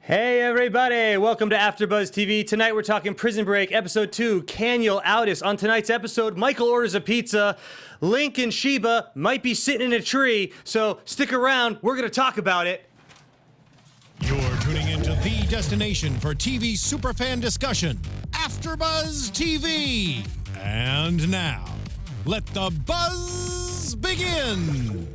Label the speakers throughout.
Speaker 1: Hey everybody, welcome to AFTERBUZZ TV. Tonight we're talking Prison Break, Episode 2, Kaniel Outis. On tonight's episode, Michael orders a pizza. Link and Sheba might be sitting in a tree, so stick around, we're gonna talk about it.
Speaker 2: You're tuning into the destination for TV superfan discussion, AFTERBUZZ TV. And now, let the buzz begin.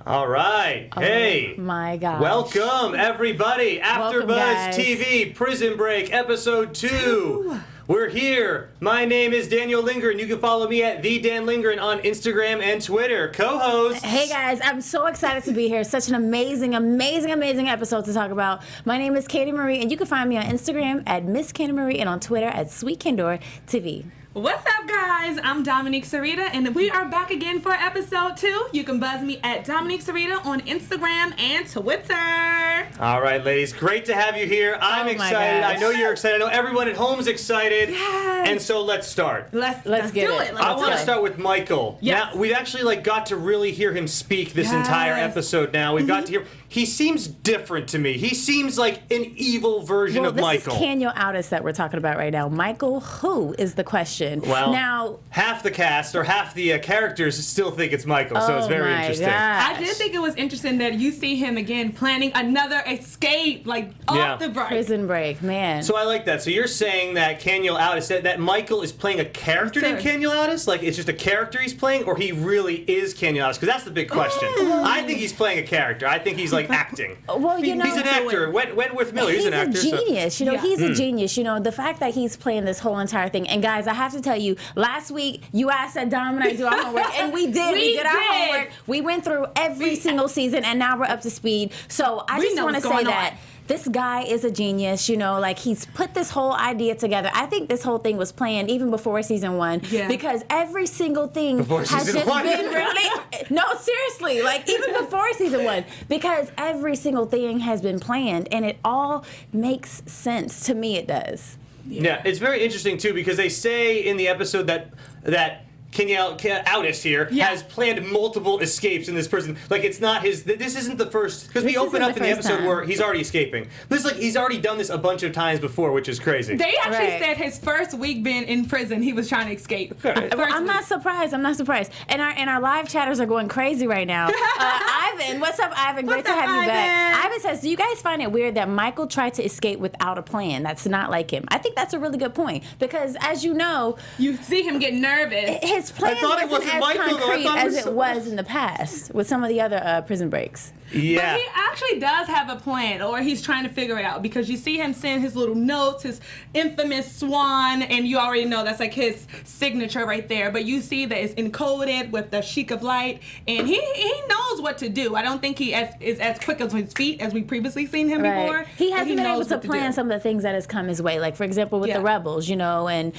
Speaker 1: All right, hey.
Speaker 3: My God.
Speaker 1: Welcome everybody, AFTERBUZZ TV, Prison Break, Episode 2. We're here. My name is Daniel Lindgren. You can follow me at the Dan Lindgren on Instagram and Twitter. Co-host.
Speaker 3: Hey guys, I'm so excited to be here. Such an amazing episode to talk about. My name is Katie Marie, and you can find me on Instagram at Miss Katie Marie and on Twitter at Sweet Kendor TV.
Speaker 4: What's up, guys? I'm Domonique Cerita, and we are back again for episode 2. You can buzz me at Domonique Cerita on Instagram and Twitter.
Speaker 1: All right, ladies, great to have you here. I'm excited.
Speaker 3: gosh.
Speaker 1: I know you're excited. I know everyone at home is excited.
Speaker 4: Yes.
Speaker 1: And so let's start.
Speaker 4: Let's
Speaker 3: get
Speaker 4: do
Speaker 3: it.
Speaker 4: it.
Speaker 1: I want to start with Michael.
Speaker 4: Yes.
Speaker 1: Now, we've actually got to really hear him speak this entire episode now. We've got to hear. He seems different to me. He seems like an evil version of Michael.
Speaker 3: This is Kaniel Outis that we're talking about right now. Michael, who is the question?
Speaker 1: Well,
Speaker 3: now,
Speaker 1: half the cast or half the characters still think it's Michael, so it's very interesting.
Speaker 4: I did think it was interesting that you see him again planning another escape, like off the break.
Speaker 3: Prison Break, man.
Speaker 1: So I like that. So you're saying that Kaniel Outis, that Michael is playing a character named Kaniel Outis? Like it's just a character he's playing, or he really is Kaniel Outis? Because that's the big question. I think he's playing a character. I think he's like acting.
Speaker 3: Well, you know,
Speaker 1: he's an actor. Wentworth Miller, he's an actor.
Speaker 3: He's a genius.
Speaker 1: So.
Speaker 3: You know, he's a genius. You know, the fact that he's playing this whole entire thing. And guys, I have to tell you, last week you asked that Dom and I do our homework, and we did. We did our homework. We went through every single season, and now we're up to speed. So I just want to say that this guy is a genius, you know, like he's put this whole idea together. I think this whole thing was planned even before season 1 because every single thing has just been really, no, seriously, like even before season 1, because every single thing has been planned and it all makes sense. To me, it does.
Speaker 1: Yeah, it's very interesting too because they say in the episode that Kaniel Outis here has planned multiple escapes in this prison. Like it's not his. This isn't the first because we open up in the episode where he's already escaping. This is like he's already done this a bunch of times before, which is crazy.
Speaker 4: They actually said his first week being in prison, he was trying to escape.
Speaker 3: I'm not surprised. I'm not surprised. And our live chatters are going crazy right now. Ivan, what's up, Ivan? Great to have you back. Ivan says, "Do you guys find it weird that Michael tried to escape without a plan? That's not like him." I think that's a really good point because, as you know,
Speaker 4: you see him get nervous.
Speaker 3: His plan wasn't as concrete as it was in the past with some of the other prison breaks.
Speaker 1: Yeah.
Speaker 4: But he actually does have a plan, or he's trying to figure it out, because you see him send his little notes, his infamous swan, and you already know that's like his signature right there. But you see that it's encoded with the sheik of light, and he knows what to do. I don't think he is as quick as his feet as we previously seen him before.
Speaker 3: He hasn't been able to plan some of the things that has come his way, like for example with the rebels, you know, and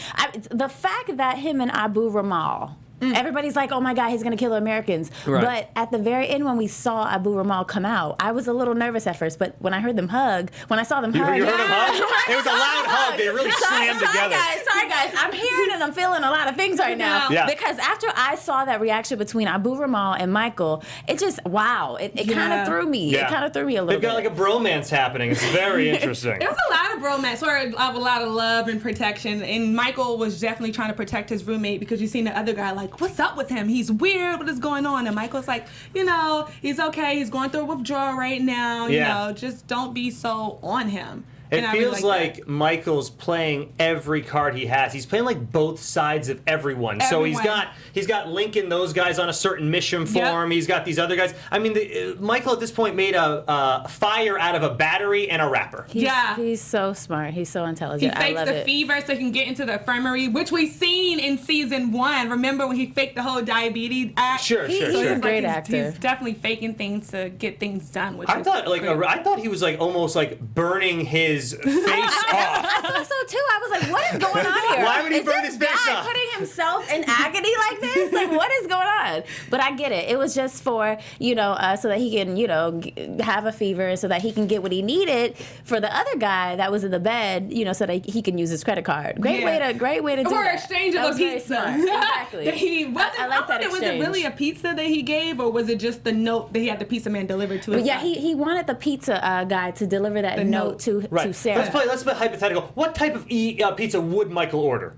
Speaker 3: the fact that him and Abu Ramal. Everybody's like, oh my God, he's going to kill the Americans. But at the very end, when we saw Abu Ramal come out, I was a little nervous at first. But when I heard them hug, when I saw them hug.
Speaker 1: You heard them hug? It was a loud hug. They really slammed together.
Speaker 3: Sorry, guys. I'm hearing and I'm feeling a lot of things right now.
Speaker 1: Yeah.
Speaker 3: Because after I saw that reaction between Abu Ramal and Michael, it just, wow. It kind of threw me.
Speaker 1: Yeah.
Speaker 3: It kind of threw me a little bit.
Speaker 1: They've got like a bromance happening. It's very interesting.
Speaker 4: It was a lot of bromance, or a lot of love and protection. And Michael was definitely trying to protect his roommate because you seen the other guy like, what's up with him? He's weird. What is going on? And Michael's like, you know, he's okay. He's going through a withdrawal right now. You know, just don't be so on him.
Speaker 1: It feels like Michael's playing every card he has. He's playing like both sides of everyone. So he's got Link and those guys on a certain mission for him. He's got these other guys. I mean, Michael at this point made a fire out of a battery and a wrapper.
Speaker 3: He's so smart. He's so intelligent.
Speaker 4: He fakes the fever so he can get into the infirmary, which we've seen in season 1. Remember when he faked the whole diabetes act?
Speaker 1: Sure.
Speaker 3: He's a great actor.
Speaker 4: He's definitely faking things to get things done. Which
Speaker 1: I thought he was like almost like burning his face off.
Speaker 3: I thought so too. I was like, what is going on here?
Speaker 1: Why would he burn his face off?
Speaker 3: Putting himself in agony like this? Like, what is going on? bad. But I get it. It was just for, so that he can, have a fever so that he can get what he needed for the other guy that was in the bed, so that he can use his credit card. Great way to do
Speaker 4: or
Speaker 3: that.
Speaker 4: exchange of a pizza.
Speaker 3: Exactly.
Speaker 4: I
Speaker 3: like that exchange.
Speaker 4: Was it really a pizza that he gave, or was it just the note that he had the pizza man deliver to his
Speaker 3: Yeah, he wanted the pizza guy to deliver that note to Sarah.
Speaker 1: Let's play hypothetical. What type of pizza would Michael order?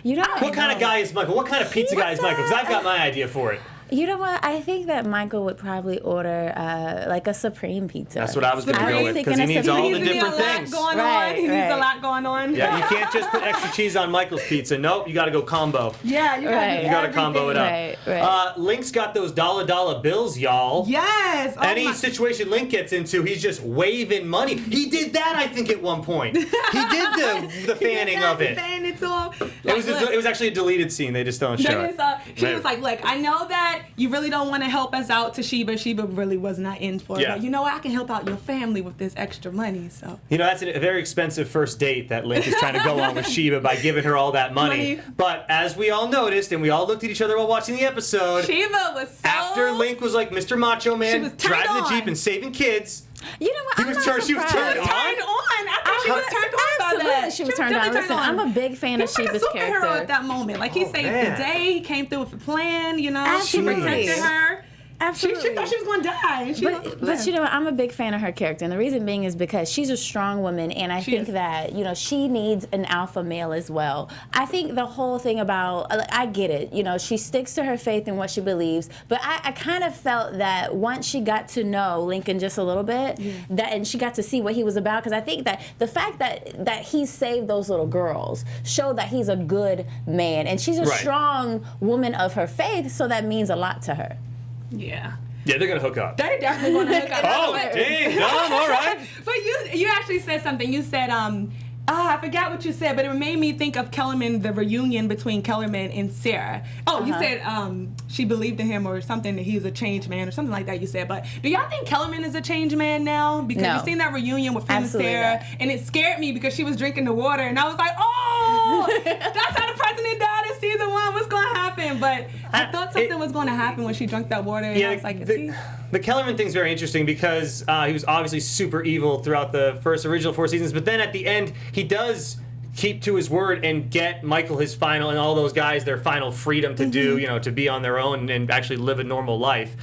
Speaker 1: What kind of guy is Michael? What kind of pizza guy is Michael? Because I've got my idea for it.
Speaker 3: You know what? I think that Michael would probably order like a Supreme pizza.
Speaker 1: That's what I was going to go with, because he needs all the different things.
Speaker 4: He needs a lot going on.
Speaker 1: Yeah, you can't just put extra cheese on Michael's pizza. Nope, you got to go combo.
Speaker 4: Yeah, you got
Speaker 1: to combo it up.
Speaker 3: Right.
Speaker 1: Link's got those dollar bills, y'all.
Speaker 4: Yes.
Speaker 1: Any situation Link gets into, he's just waving money. He did that, I think, at one point. He did the fanning of it. It was actually a deleted scene. They just don't show it.
Speaker 4: She was like, look, I know that you really don't want to help us out to Sheba. Sheba really was not in for it.
Speaker 1: Yeah.
Speaker 4: But you know what? I can help out your family with this extra money. So
Speaker 1: that's a very expensive first date that Link is trying to go on with Sheba by giving her all that money. But as we all noticed, and we all looked at each other while watching the episode,
Speaker 4: Sheba was so...
Speaker 1: After Link was like Mr. Macho Man, driving the Jeep and saving kids.
Speaker 3: You know what?
Speaker 1: She was turned on.
Speaker 4: She was turned on by that.
Speaker 3: She was turned on. Listen, I'm a big fan of Sheba's character.
Speaker 4: Superhero at that moment. Like he saved the day, he came through with a plan. She protected her.
Speaker 3: Absolutely.
Speaker 4: She thought she was going to die.
Speaker 3: But you know what? I'm a big fan of her character. And the reason being is because she's a strong woman. And I think that, she needs an alpha male as well. I think the whole thing about, I get it. She sticks to her faith and what she believes. But I kind of felt that once she got to know Lincoln just a little bit, and she got to see what he was about. Because I think that the fact that he saved those little girls showed that he's a good man. And she's a strong woman of her faith. So that means a lot to her.
Speaker 4: Yeah.
Speaker 1: Yeah, they're going to hook up.
Speaker 4: They're definitely going to hook up.
Speaker 1: Oh, dang, dumb, all right.
Speaker 4: But you actually said something. You said, I forgot what you said, but it made me think of Kellerman, the reunion between Kellerman and Sarah. Oh, you said she believed in him or something, that he's a changed man or something like that you said. But do y'all think Kellerman is a changed man now? Because you've seen that reunion with him and Sarah, and it scared me because she was drinking the water, and I was like, oh, that's how the president died in season 1. What's going to happen? But I thought something was going to happen when she drank that water, and I was like,
Speaker 1: the Kellerman thing's very interesting because he was obviously super evil throughout the original 4 seasons, but then at the end, he does keep to his word and get Michael his final, and all those guys their final freedom to do, to be on their own and actually live a normal life.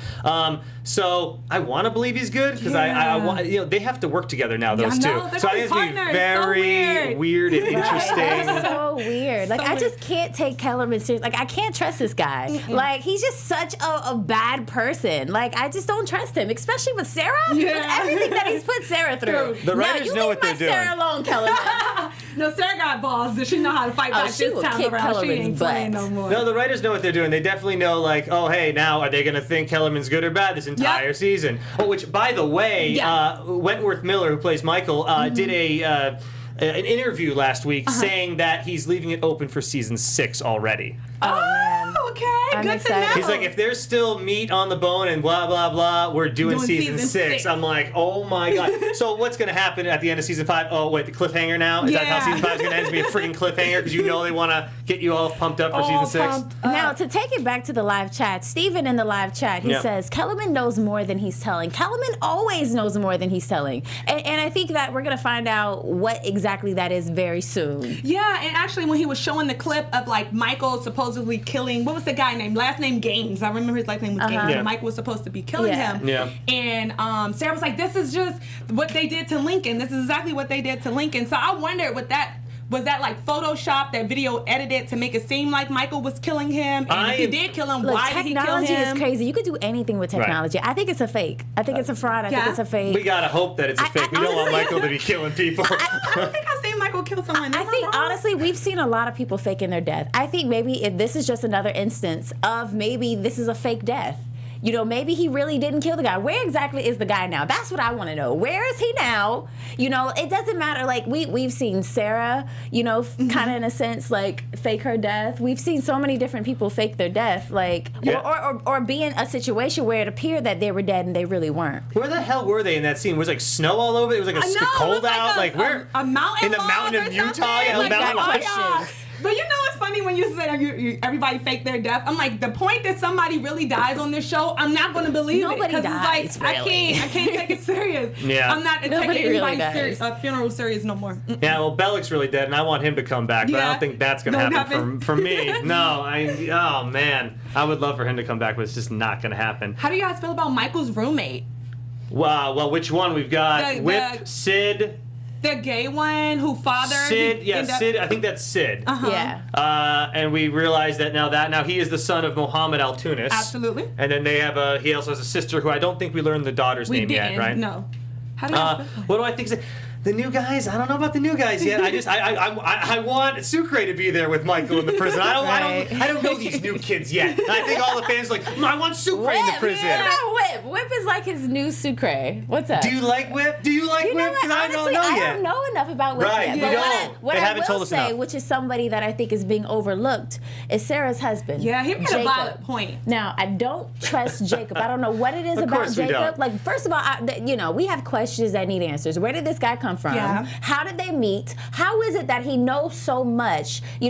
Speaker 1: So I want to believe he's good because I want, they have to work together now, those two. So I think it's going to be very weird and interesting.
Speaker 3: It's so weird. Like, I just can't take Kellerman seriously. Like, I can't trust this guy. Like, he's just such a bad person. Like, I just don't trust him, especially with Sarah. With everything that he's put Sarah through.
Speaker 1: The writers know what they're doing.
Speaker 3: Sarah alone, Kellerman.
Speaker 4: No, Sarah got balls. Does she know how to fight back this time around? She ain't playing no more.
Speaker 1: No, the writers know what they're doing. They definitely know, like, oh, hey, now are they going to think Kellerman's good or bad this entire season? Oh, which, by the way, Wentworth Miller, who plays Michael, did an interview last week saying that he's leaving it open for season 6 already.
Speaker 4: Oh, man. Okay. Good to know.
Speaker 1: He's like, if there's still meat on the bone and blah, blah, blah, we're doing season 6. I'm like, oh, my God. So what's going to happen at the end of season 5? Oh, wait, the cliffhanger now? Is that how season 5 is going to end? It's going to be a freaking cliffhanger because they want to get you all pumped up for season 6?
Speaker 3: Now, to take it back to the live chat, Steven in the live chat, he says, Kellerman knows more than he's telling. Kellerman always knows more than he's telling. And I think that we're going to find out what exactly that is very soon.
Speaker 4: Yeah, and actually when he was showing the clip of, like, Michael supposedly killing, what was the guy named? Last name Gaines. I remember his last name was Gaines. And Michael was supposed to be killing him.
Speaker 1: Yeah.
Speaker 4: And Sarah was like, this is just what they did to Lincoln. This is exactly what they did to Lincoln. So I wondered was that like Photoshop, that video edited to make it seem like Michael was killing him? And if he did kill him, why did he kill him?
Speaker 3: Technology is crazy. You could do anything with technology. Right. I think it's a fake. I think it's a fraud. I think it's a fake.
Speaker 1: We gotta hope that it's a fake. We don't want Michael to be killing people.
Speaker 4: I don't think I've seen Michael kill someone.
Speaker 3: I think, honestly, we've seen a lot of people faking their death. I think maybe if this is just another instance of maybe this is a fake death. Maybe he really didn't kill the guy. Where exactly is the guy now? That's what I want to know. Where is he now? It doesn't matter. Like, we've seen Sarah, kind of in a sense, like, fake her death. We've seen so many different people fake their death, like, or be in a situation where it appeared that they were dead and they really weren't.
Speaker 1: Where the hell were they in that scene? Was like snow all over? It was like cold out? Like, where?
Speaker 4: A mountain
Speaker 1: in the mountain of Utah? Yeah,
Speaker 3: mountain of
Speaker 4: But you know what's funny when you said everybody faked their death? I'm like, the point that somebody really dies on this show, I'm not going to believe
Speaker 3: Nobody
Speaker 4: it.
Speaker 3: dies,
Speaker 4: It's like,
Speaker 3: really.
Speaker 4: I can't take it serious.
Speaker 1: Yeah.
Speaker 4: I'm not taking
Speaker 3: Nobody really
Speaker 4: anybody's funeral serious no more.
Speaker 1: Yeah, well, Bellick's really dead, and I want him to come back, but I
Speaker 4: Yeah.
Speaker 1: don't think that's going to
Speaker 4: Don't
Speaker 1: happen for me. No, oh, man. I would love for him to come back, but it's just not going to happen.
Speaker 4: How do you guys feel about Michael's roommate?
Speaker 1: Well, which one? We've got Whip, Sid...
Speaker 4: The gay one who fathered
Speaker 1: Sid, Sid. I think that's Sid.
Speaker 3: Yeah.
Speaker 1: And we realize that now he is the son of Mohammed Al Tunis.
Speaker 4: Absolutely.
Speaker 1: And then he also has a sister who I don't think we learned the daughter's name yet, right?
Speaker 4: No. How do you feel?
Speaker 1: What do I think? The new guys? I don't know about the new guys yet. I want Sucre to be there with Michael in the prison. I don't know these new kids yet. And I think all the fans are like, I want Sucre in the prison.
Speaker 3: What about Whip? Whip is like his new Sucre. What's up?
Speaker 1: Do you like Whip? Do you like
Speaker 3: You know
Speaker 1: Whip?
Speaker 3: what?
Speaker 1: Because I don't know
Speaker 3: Honestly,
Speaker 1: yet.
Speaker 3: I don't know enough about Whip
Speaker 1: Right,
Speaker 3: yet.
Speaker 1: you
Speaker 3: But
Speaker 1: don't.
Speaker 3: what
Speaker 1: They
Speaker 3: I
Speaker 1: haven't
Speaker 3: will
Speaker 1: told us
Speaker 3: say,
Speaker 1: enough.
Speaker 3: which is somebody that I think is being overlooked, is Sarah's husband.
Speaker 4: Yeah, he made a
Speaker 3: Jacob.
Speaker 4: valid point.
Speaker 3: Now, I don't trust Jacob. I don't know what it is
Speaker 1: Of
Speaker 3: about
Speaker 1: course we
Speaker 3: Jacob.
Speaker 1: don't.
Speaker 3: Like, first of all, we have questions that need answers. Where did this guy come from?
Speaker 4: Yeah.
Speaker 3: How did they meet? How is it that he knows so much? I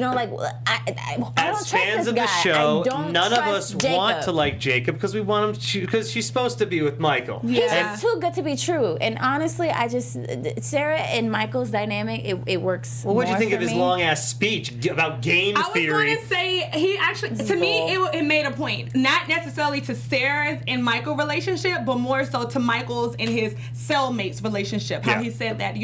Speaker 3: don't
Speaker 1: As
Speaker 3: trust
Speaker 1: fans
Speaker 3: this
Speaker 1: of
Speaker 3: guy.
Speaker 1: the show,
Speaker 3: I don't
Speaker 1: none of
Speaker 3: trust
Speaker 1: us
Speaker 3: Jacob.
Speaker 1: want to like Jacob because we want him because she's supposed to be with Michael.
Speaker 3: He's
Speaker 4: Yeah.
Speaker 3: just too good to be true. And honestly, Sarah and Michael's dynamic, it works.
Speaker 1: Well, what do you
Speaker 3: more
Speaker 1: think
Speaker 3: for
Speaker 1: of his
Speaker 3: me.
Speaker 1: long ass speech about game
Speaker 4: I was
Speaker 1: theory?
Speaker 4: going to say, he actually, to me, it made a point. Not necessarily to Sarah's and Michael relationship, but more so to Michael's and his cellmates relationship. How
Speaker 1: Yeah.
Speaker 4: he said that,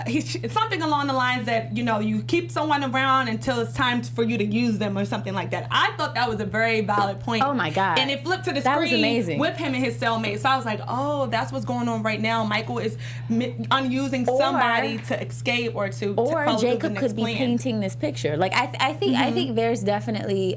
Speaker 4: it's something along the lines that, you keep someone around until it's time for you to use them or something like that. I thought that was a very valid point.
Speaker 3: Oh my God.
Speaker 4: And it flipped to the
Speaker 3: That was
Speaker 4: screen
Speaker 3: amazing.
Speaker 4: with him and his cellmate. So I was like, oh, that's what's going on right now. Michael is unusing somebody to escape or to follow through the
Speaker 3: Jacob
Speaker 4: next
Speaker 3: could be
Speaker 4: plan.
Speaker 3: painting this picture. Like I think there's definitely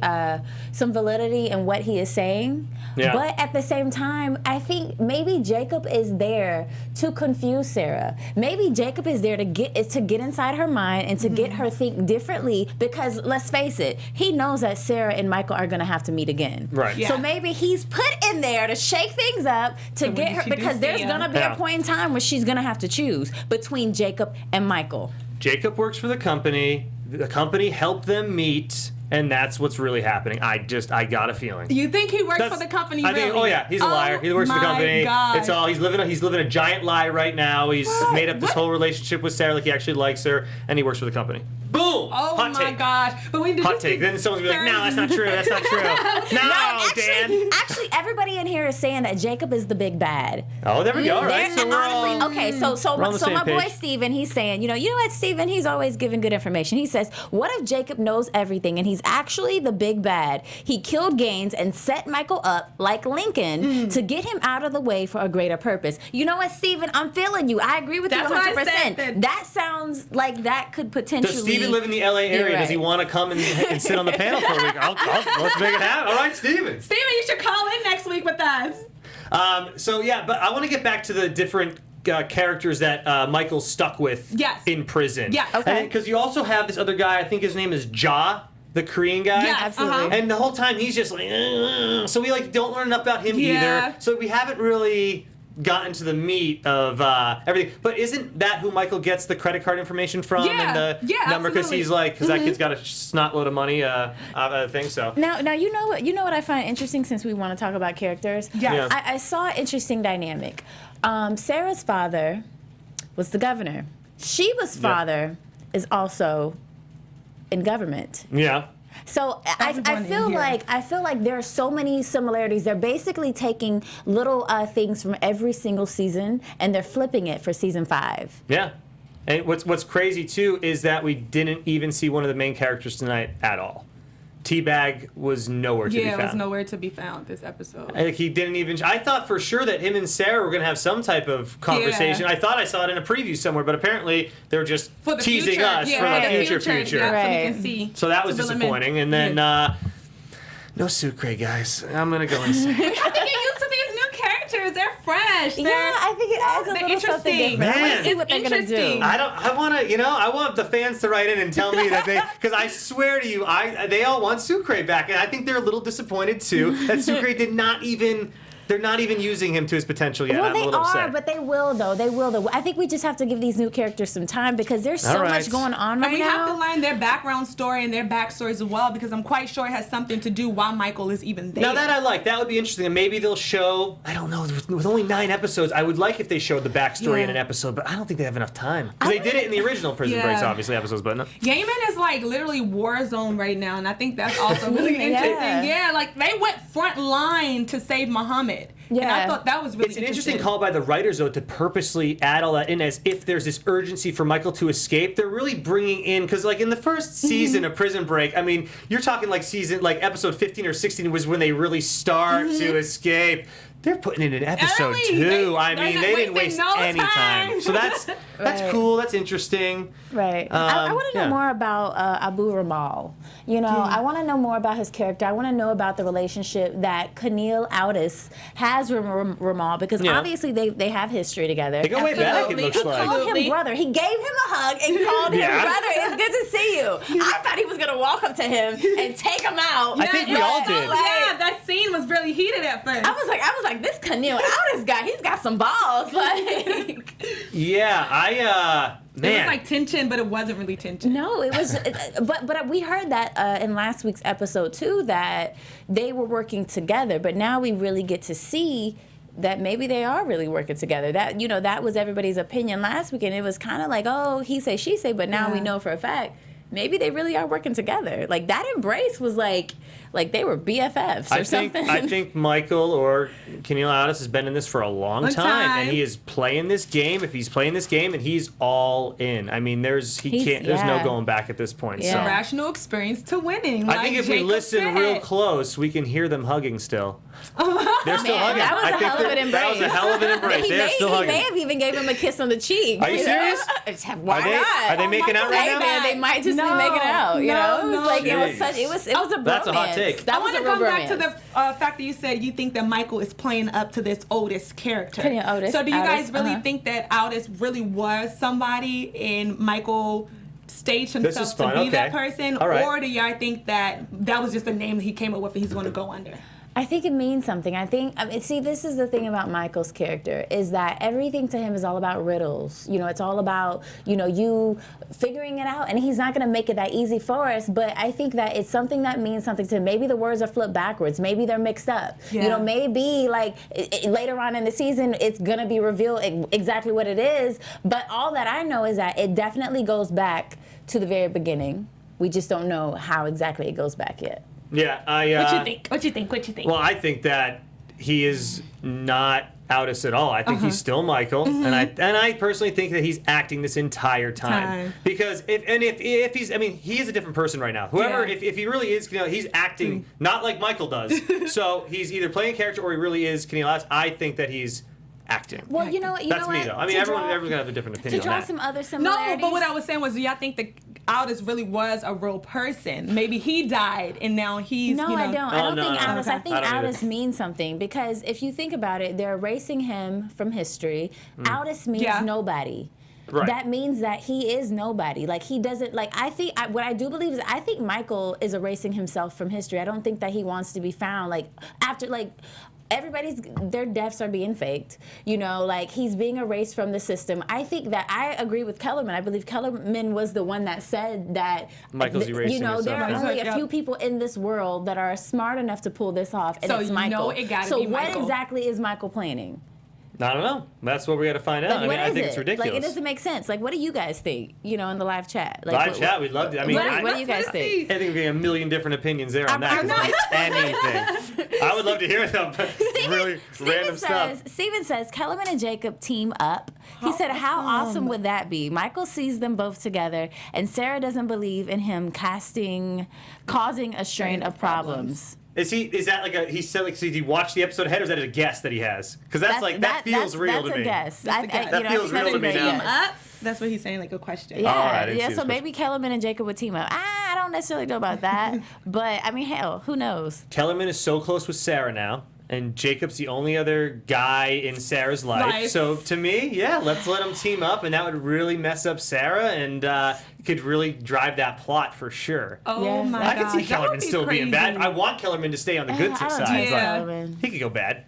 Speaker 3: some validity in what he is saying.
Speaker 1: Yeah.
Speaker 3: But at the same time, I think maybe Jacob is there to confuse Sarah. Maybe Jacob is there to get inside her mind and to get her think differently. Because let's face it, he knows that Sarah and Michael are gonna have to meet again.
Speaker 1: Right.
Speaker 4: Yeah.
Speaker 3: So maybe he's put in there to shake things up to
Speaker 4: when
Speaker 3: get her
Speaker 4: she do
Speaker 3: because
Speaker 4: see
Speaker 3: there's
Speaker 4: him.
Speaker 3: gonna be
Speaker 1: Yeah.
Speaker 3: a point in time where she's gonna have to choose between Jacob and Michael.
Speaker 1: Jacob works for the company. The company helped them meet, and that's what's really happening. I got a feeling.
Speaker 4: You think he works for the company?
Speaker 1: I think.
Speaker 4: really?
Speaker 1: Oh yeah, he's a liar. He works for the company.
Speaker 4: God.
Speaker 1: It's all. He's living a giant lie right now. He's made up this whole relationship with Sarah, like he actually likes her, and he works for the company. Boom.
Speaker 4: Oh
Speaker 1: Hot
Speaker 4: my
Speaker 1: take.
Speaker 4: gosh! But when did
Speaker 1: Hot
Speaker 4: you
Speaker 1: take.
Speaker 4: see
Speaker 1: Then someone's gonna be like,
Speaker 4: Sarah-
Speaker 1: "No, that's not true. That's not true." No, Dan.
Speaker 3: Actually, everybody in here is saying that Jacob is the big bad.
Speaker 1: Oh, there we go. All right.
Speaker 3: They're-
Speaker 1: So we're all.
Speaker 3: honestly, okay, so
Speaker 1: we're on the same
Speaker 3: my boy
Speaker 1: page.
Speaker 3: Steven, he's saying, you know what, Steven, he's always giving good information. He says, what if Jacob knows everything and he's actually the big bad? He killed Gaines and set Michael up like Lincoln to get him out of the way for a greater purpose. You know what, Steven, I'm feeling you. I agree with
Speaker 4: That's
Speaker 3: you
Speaker 4: what I
Speaker 3: 100%.
Speaker 4: said.
Speaker 3: That sounds like that could potentially.
Speaker 1: Does Steven live in the LA area?
Speaker 3: You're
Speaker 1: Does he
Speaker 3: right.
Speaker 1: want to come and sit on the panel for a week? Let's make it happen. All right, Steven.
Speaker 4: Steven, you should call in next week with us.
Speaker 1: So yeah, but I want to get back to the different characters that Michael's stuck with
Speaker 4: Yes.
Speaker 1: in prison.
Speaker 4: Yes.
Speaker 3: Okay.
Speaker 1: Because you also have this other guy, I think his name is Ja, the Korean guy.
Speaker 4: Yes,
Speaker 3: absolutely.
Speaker 1: And the whole time he's just like, "Ugh." So we don't learn enough about him
Speaker 4: Yeah.
Speaker 1: either. So we haven't really gotten to the meat of everything. But isn't that who Michael gets the credit card information from
Speaker 4: Yeah.
Speaker 1: and the
Speaker 4: Yeah,
Speaker 1: number? Because
Speaker 4: absolutely.
Speaker 1: he's like, because that kid's got a snot load of money thing. So
Speaker 3: Now you know what I find interesting since we want to talk about characters.
Speaker 4: Yes.
Speaker 1: Yeah.
Speaker 3: I saw an interesting dynamic. Sarah's father was the governor. Sheba's father is also in government.
Speaker 1: yeah.
Speaker 3: So
Speaker 4: Everyone
Speaker 3: I
Speaker 4: in
Speaker 3: feel
Speaker 4: here.
Speaker 3: like there are so many similarities. They're basically taking little things from every single season and they're flipping it for season 5.
Speaker 1: Yeah. And what's crazy too is that we didn't even see one of the main characters tonight at all. Teabag was nowhere to be
Speaker 4: Yeah,
Speaker 1: found.
Speaker 4: it was nowhere to be found this episode.
Speaker 1: Like he didn't even. I thought for sure that him and Sarah were gonna have some type of conversation.
Speaker 4: Yeah.
Speaker 1: I thought I saw it in a preview somewhere, but apparently they were just
Speaker 4: For the
Speaker 1: teasing
Speaker 4: future.
Speaker 1: us
Speaker 4: Yeah,
Speaker 1: for
Speaker 4: the
Speaker 1: the future.
Speaker 4: Yeah, so we
Speaker 3: Right.
Speaker 4: can see.
Speaker 1: So that was
Speaker 4: to fill 'em in.
Speaker 1: disappointing. And then
Speaker 4: Yeah.
Speaker 1: no Sucre, guys. I'm gonna go insane.
Speaker 4: I have to get used to these new characters. They're fresh.
Speaker 3: Yeah, I think it adds a
Speaker 4: they're
Speaker 3: little something
Speaker 4: interesting.
Speaker 3: different. I want
Speaker 1: Man.
Speaker 3: to see what they're going to do.
Speaker 4: Interesting.
Speaker 1: I want the fans to write in and tell me that because I swear to you, they all want Sucre back, and I think they're a little disappointed too that Sucre did not even They're not even using him to his potential yet.
Speaker 3: Well,
Speaker 1: I'm a
Speaker 3: they
Speaker 1: little
Speaker 3: are,
Speaker 1: upset.
Speaker 3: but they will though. They will though. I think we just have to give these new characters some time because there's so
Speaker 1: All right.
Speaker 3: much going on right
Speaker 4: And we
Speaker 3: now.
Speaker 4: have to learn their background story and their backstories as well, because I'm quite sure it has something to do why Michael is even there.
Speaker 1: Now that I like, that would be interesting. And maybe they'll show, I don't know, with only 9 episodes, I would like if they showed the backstory in an episode, but I don't think they have enough time. Because they did it in the original Prison Breaks, obviously, episodes, but no.
Speaker 4: Yemen is like literally war zone right now, and I think that's also really interesting. Yeah, like they went front line to save Muhammad.
Speaker 3: Yeah.
Speaker 4: And I thought that was really
Speaker 1: It's an interesting call by the writers, though, to purposely add all that in as if there's this urgency for Michael to escape. They're really bringing in, because like in the first season of Prison Break, I mean, you're talking like episode 15 or 16 was when they really start to escape. They're putting in an episode
Speaker 4: Early.
Speaker 1: 2.
Speaker 4: They
Speaker 1: Didn't waste
Speaker 4: no
Speaker 1: any time. So that's
Speaker 3: Right.
Speaker 1: cool. That's interesting.
Speaker 3: Right. I want to know more about Abu Ramal. You know, I want to know more about his character. I want to know about the relationship that Kaniel Outis has with Ramal, because obviously they have history together.
Speaker 1: They go way back, it looks
Speaker 3: He
Speaker 1: like.
Speaker 3: called him brother. He gave him a hug and called him brother. It's good to see you. I thought he was going to walk up to him and take him out.
Speaker 1: I think we all did.
Speaker 4: Yeah, that scene was really heated at first.
Speaker 3: I was like, this Kaniel Outis guy, he's got some balls. Like,
Speaker 1: Yeah,
Speaker 4: It
Speaker 1: man.
Speaker 4: was like tension, but it wasn't really tension.
Speaker 3: no, it was, but we heard that in last week's episode too, that they were working together. But now we really get to see that maybe they are really working together. That, you know, that was everybody's opinion last week, and it was kind of like, oh, he say, she say, but now we know for a fact maybe they really are working together. Like that embrace was like they were BFFs or something.
Speaker 1: I think Michael or Kaniel Outis has been in this for a long time, and he is playing this game. If he's playing this game, and he's all in. I mean, there's no going back at this point.
Speaker 3: Yeah.
Speaker 1: So
Speaker 4: Rational experience to winning.
Speaker 1: I think if we listen real close, we can hear them hugging still. They're still hugging.
Speaker 3: That was
Speaker 1: I
Speaker 3: a
Speaker 1: think
Speaker 3: hell of an embrace.
Speaker 1: That was a hell of an embrace. They're still
Speaker 3: He
Speaker 1: hugging.
Speaker 3: may have even gave him a kiss on the cheek.
Speaker 1: Are you serious?
Speaker 3: Why not?
Speaker 1: Are they making out right
Speaker 3: Hey,
Speaker 1: now?
Speaker 3: man, they might just be making out. You know, it was like it was a bromance.
Speaker 1: That's a hot take.
Speaker 3: That
Speaker 4: I
Speaker 3: was
Speaker 4: want
Speaker 3: a
Speaker 4: to
Speaker 3: real
Speaker 4: come back to
Speaker 3: bromance.
Speaker 4: the fact that you said you think that Michael is playing up to this Otis character.
Speaker 3: Kaniel Outis.
Speaker 4: So do you guys
Speaker 3: Outis,
Speaker 4: really think that Otis really was somebody and Michael staged
Speaker 1: This is
Speaker 4: himself
Speaker 1: fun.
Speaker 4: to be that
Speaker 1: Okay.
Speaker 4: person?
Speaker 1: All right.
Speaker 4: Or do y'all think that that was just a name that he came up with and he's going to go under?
Speaker 3: I think it means something. See, this is the thing about Michael's character, is that everything to him is all about riddles. You know, it's all about, you know, you figuring it out, and he's not going to make it that easy for us, but I think that it's something that means something to him. Maybe the words are flipped backwards. Maybe they're mixed up.
Speaker 4: Yeah.
Speaker 3: You know, maybe, like, later on in the season, it's going to be revealed exactly what it is, but all that I know is that it definitely goes back to the very beginning. We just don't know how exactly it goes back yet.
Speaker 1: Yeah,
Speaker 4: What you think?
Speaker 1: Well, I think that he is not Outis at all. I think he's still Michael, and I personally think that he's acting this entire time. Because if he's, I mean, he is a different person right now. Whoever, if he really is, he's acting not like Michael does. So he's either playing a character or he really is Kaniel Outis. I think that he's acting.
Speaker 3: Well, you know what?
Speaker 1: That's me though. I mean, everyone's gonna have a different opinion
Speaker 3: To draw
Speaker 1: on that.
Speaker 3: some other
Speaker 4: No,
Speaker 3: similarities.
Speaker 4: but what I was saying was, do y'all think that Otis really was a real person? Maybe he died and now he's,
Speaker 3: No,
Speaker 4: you know.
Speaker 3: I don't. I don't
Speaker 1: no,
Speaker 3: think
Speaker 1: no.
Speaker 3: Otis. I think
Speaker 1: I don't either.
Speaker 3: Otis means something, because if you think about it, they're erasing him from history. Otis means nobody.
Speaker 1: Right.
Speaker 3: That means that he is nobody. Like, he doesn't, like, what I do believe is, I think Michael is erasing himself from history. I don't think that he wants to be found. Like, after, like, their deaths are being faked. You know, like, he's being erased from the system. I think that I agree with Kellerman. I believe Kellerman was the one that said that
Speaker 1: Michael's erasing
Speaker 3: you know,
Speaker 1: himself,
Speaker 3: there are
Speaker 1: yeah.
Speaker 3: only a few people in this world that are smart enough to pull this off, and
Speaker 4: So
Speaker 3: it's
Speaker 4: you
Speaker 3: Michael.
Speaker 4: know it gotta
Speaker 3: so
Speaker 4: be
Speaker 3: what
Speaker 4: Michael.
Speaker 3: exactly is Michael planning?
Speaker 1: I don't know. That's what we got to find out.
Speaker 3: Like,
Speaker 1: I
Speaker 3: what
Speaker 1: mean, I
Speaker 3: is
Speaker 1: think
Speaker 3: it?
Speaker 1: it's ridiculous.
Speaker 3: Like, it doesn't make sense. Like, what do you guys think? You know, in the live chat. Like,
Speaker 1: Live chat, we'd love to. I mean,
Speaker 3: what do you guys think?
Speaker 1: I think we have a million different opinions there on that.
Speaker 3: I'm
Speaker 1: 'cause
Speaker 3: not-
Speaker 1: it's anything. I would love to hear them. Really random stuff.
Speaker 3: Steven says, Kellerman and Jacob team up. He said, how awesome would that be? Michael sees them both together, and Sarah doesn't believe in him causing a strain of problems.
Speaker 1: Is that like he said, like, so did he watch the episode ahead, or is that a guess that he has? Because that feels real to me.
Speaker 3: That's a guess.
Speaker 1: That feels real to me now.
Speaker 4: Up? That's what he's saying, like a question.
Speaker 3: Yeah,
Speaker 1: All right, I didn't see
Speaker 3: so
Speaker 1: this
Speaker 3: maybe Kellerman and Jacob would team up. I don't necessarily know about that, but I mean, hell, who knows?
Speaker 1: Kellerman is so close with Sarah now, and Jacob's the only other guy in Sarah's life. So to me, yeah, let's let them team up, and that would really mess up Sarah, and could really drive that plot for sure.
Speaker 4: Oh
Speaker 3: Yeah.
Speaker 4: my
Speaker 1: I
Speaker 4: god.
Speaker 1: could see Kellerman still being bad. I want Kellerman to stay on the good
Speaker 3: I don't
Speaker 1: side.
Speaker 3: think
Speaker 1: but
Speaker 3: Kellerman.
Speaker 1: he could go bad.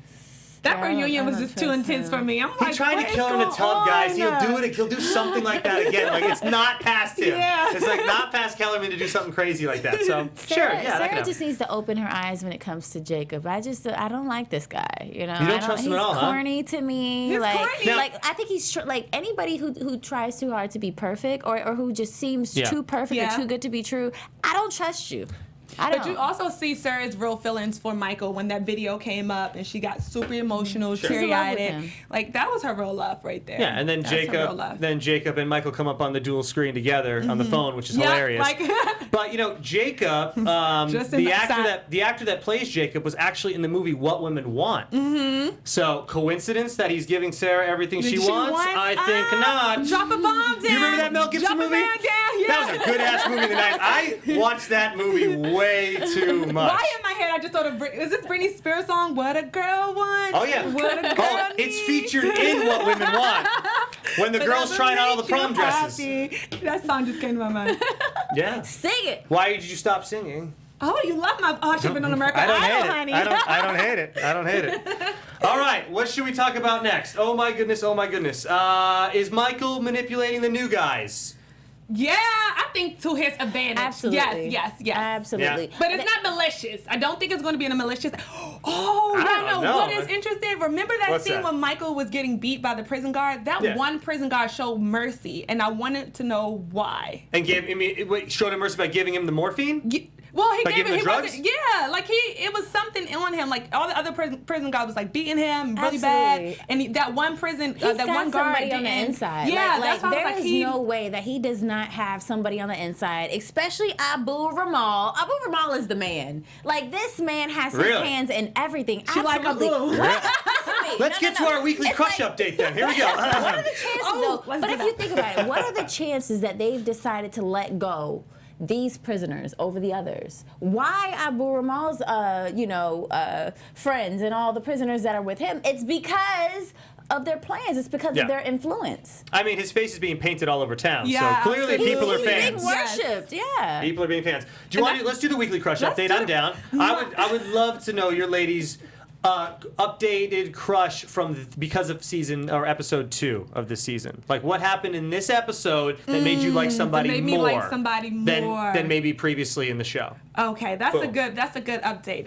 Speaker 4: That
Speaker 3: Yeah,
Speaker 4: reunion
Speaker 3: I
Speaker 4: was
Speaker 3: don't
Speaker 4: just too
Speaker 3: trust
Speaker 4: intense
Speaker 3: him.
Speaker 4: for me. I'm
Speaker 1: He
Speaker 4: like,
Speaker 1: tried
Speaker 4: what
Speaker 1: to
Speaker 4: is
Speaker 1: kill her in a
Speaker 4: going
Speaker 1: tub, guys. He'll
Speaker 4: on?
Speaker 1: do it. He'll do something like that again. Like, it's not past him.
Speaker 4: Yeah.
Speaker 1: It's like not past Kellerman to do something crazy like that. So sure, yeah, that
Speaker 3: Sarah
Speaker 1: can
Speaker 3: just
Speaker 1: happen.
Speaker 3: needs to open her eyes when it comes to Jacob. I don't like this guy. You know,
Speaker 1: You don't
Speaker 3: I
Speaker 1: trust him
Speaker 3: he's
Speaker 1: at all, huh?
Speaker 3: corny to me.
Speaker 4: He's
Speaker 3: like,
Speaker 4: corny.
Speaker 1: Now-
Speaker 3: like I think he's like anybody who tries too hard to be perfect or who just seems
Speaker 1: Yeah.
Speaker 3: too perfect
Speaker 4: Yeah.
Speaker 3: or too good to be true. I don't trust you. I don't.
Speaker 4: But you also see Sarah's real feelings for Michael when that video came up and she got super emotional,
Speaker 3: She's in love with
Speaker 4: teary-eyed.
Speaker 3: him.
Speaker 4: Like, that was her real love right there.
Speaker 1: Yeah, and then
Speaker 4: That's her real love.
Speaker 1: Jacob and Michael come up on the dual screen together on the phone, which is
Speaker 4: Yeah,
Speaker 1: hilarious.
Speaker 4: like-
Speaker 1: But Jacob,
Speaker 4: Just in
Speaker 1: the
Speaker 4: the
Speaker 1: actor that plays Jacob was actually in the movie What Women Want. Mm-hmm. So coincidence that he's giving Sarah everything she wants? I think not.
Speaker 4: Drop a bomb down.
Speaker 1: You remember that Mel Gibson
Speaker 4: Drop
Speaker 1: movie?
Speaker 4: A man down. Yeah.
Speaker 1: That was a good ass movie in the 90s. I watched that movie way too much.
Speaker 4: Why in my head I just thought of is this Britney Spears song? What a girl wants.
Speaker 1: Oh yeah.
Speaker 4: What a girl
Speaker 1: Oh, it's
Speaker 4: needs.
Speaker 1: featured in What Women Want. When the girls
Speaker 4: Whatever
Speaker 1: trying out all the
Speaker 4: makes you
Speaker 1: prom dresses.
Speaker 4: happy. That song just came to my mind.
Speaker 1: Yeah.
Speaker 3: Sing it.
Speaker 1: Why did you stop singing?
Speaker 4: Oh, you love my I should have been on American
Speaker 1: I don't
Speaker 4: Idol,
Speaker 1: hate it.
Speaker 4: honey.
Speaker 1: I don't hate it. I don't hate it. All right, what should we talk about next? Oh my goodness, oh my goodness. Is Michael manipulating the new guys?
Speaker 4: Yeah, I think to his advantage.
Speaker 3: Absolutely.
Speaker 4: Yes.
Speaker 3: Absolutely.
Speaker 1: Yeah.
Speaker 4: But it's not malicious. I don't think it's going to be in a malicious. Oh,
Speaker 1: I
Speaker 4: y'all
Speaker 1: don't
Speaker 4: know
Speaker 1: know.
Speaker 4: what is interesting? Remember that
Speaker 1: What's
Speaker 4: scene
Speaker 1: that?
Speaker 4: when Michael was getting beat by the prison guard? That
Speaker 1: Yeah.
Speaker 4: one prison guard showed mercy, and I wanted to know why.
Speaker 1: And showed him mercy by giving him the morphine?
Speaker 4: Well, he
Speaker 1: By
Speaker 4: gave
Speaker 1: giving
Speaker 4: it.
Speaker 1: the
Speaker 4: He
Speaker 1: drugs?
Speaker 4: wasn't. Yeah, like it was something on him. Like all the other prison guards was like beating him really
Speaker 3: Absolutely.
Speaker 4: bad, and that one prison,
Speaker 3: He's
Speaker 4: that
Speaker 3: got
Speaker 4: one guard
Speaker 3: somebody on the
Speaker 4: didn't-
Speaker 3: inside.
Speaker 4: Yeah,
Speaker 3: like,
Speaker 4: that's why I
Speaker 3: there
Speaker 4: was like,
Speaker 3: is no way that he does not have somebody on the inside, especially Abu Ramal. Abu Ramal is the man. Like this man has his
Speaker 1: Really?
Speaker 3: hands in everything.
Speaker 4: She like
Speaker 3: Absolutely.
Speaker 4: Abu.
Speaker 1: Let's get to our weekly
Speaker 3: It's
Speaker 1: crush
Speaker 3: like-
Speaker 1: update then. Here we go.
Speaker 3: What are the chances,
Speaker 4: Oh,
Speaker 3: though?
Speaker 4: let's
Speaker 3: But
Speaker 4: do
Speaker 3: if
Speaker 4: that.
Speaker 3: you think about it, what are the chances that they've decided to let go these prisoners over the others? Why Abu Ramal's, friends and all the prisoners that are with him? It's because of their plans. It's because
Speaker 1: Yeah.
Speaker 3: of their influence.
Speaker 1: I mean, his face is being painted all over town,
Speaker 4: Yeah,
Speaker 1: so clearly
Speaker 4: absolutely.
Speaker 1: people are
Speaker 3: He's being
Speaker 1: fans.
Speaker 4: Yes.
Speaker 3: worshipped, yeah.
Speaker 1: People are being fans. Do you want? Let's do the weekly crush
Speaker 4: Let's
Speaker 1: update.
Speaker 4: do
Speaker 1: I'm
Speaker 4: it.
Speaker 1: down. I would love to know your ladies' updated crush from because of season or episode 2 of this season. Like what happened in this episode that made you like somebody
Speaker 4: made me
Speaker 1: more
Speaker 4: like somebody more.
Speaker 1: than maybe previously in the show.
Speaker 4: Okay, that's a
Speaker 1: Boom.
Speaker 4: good update.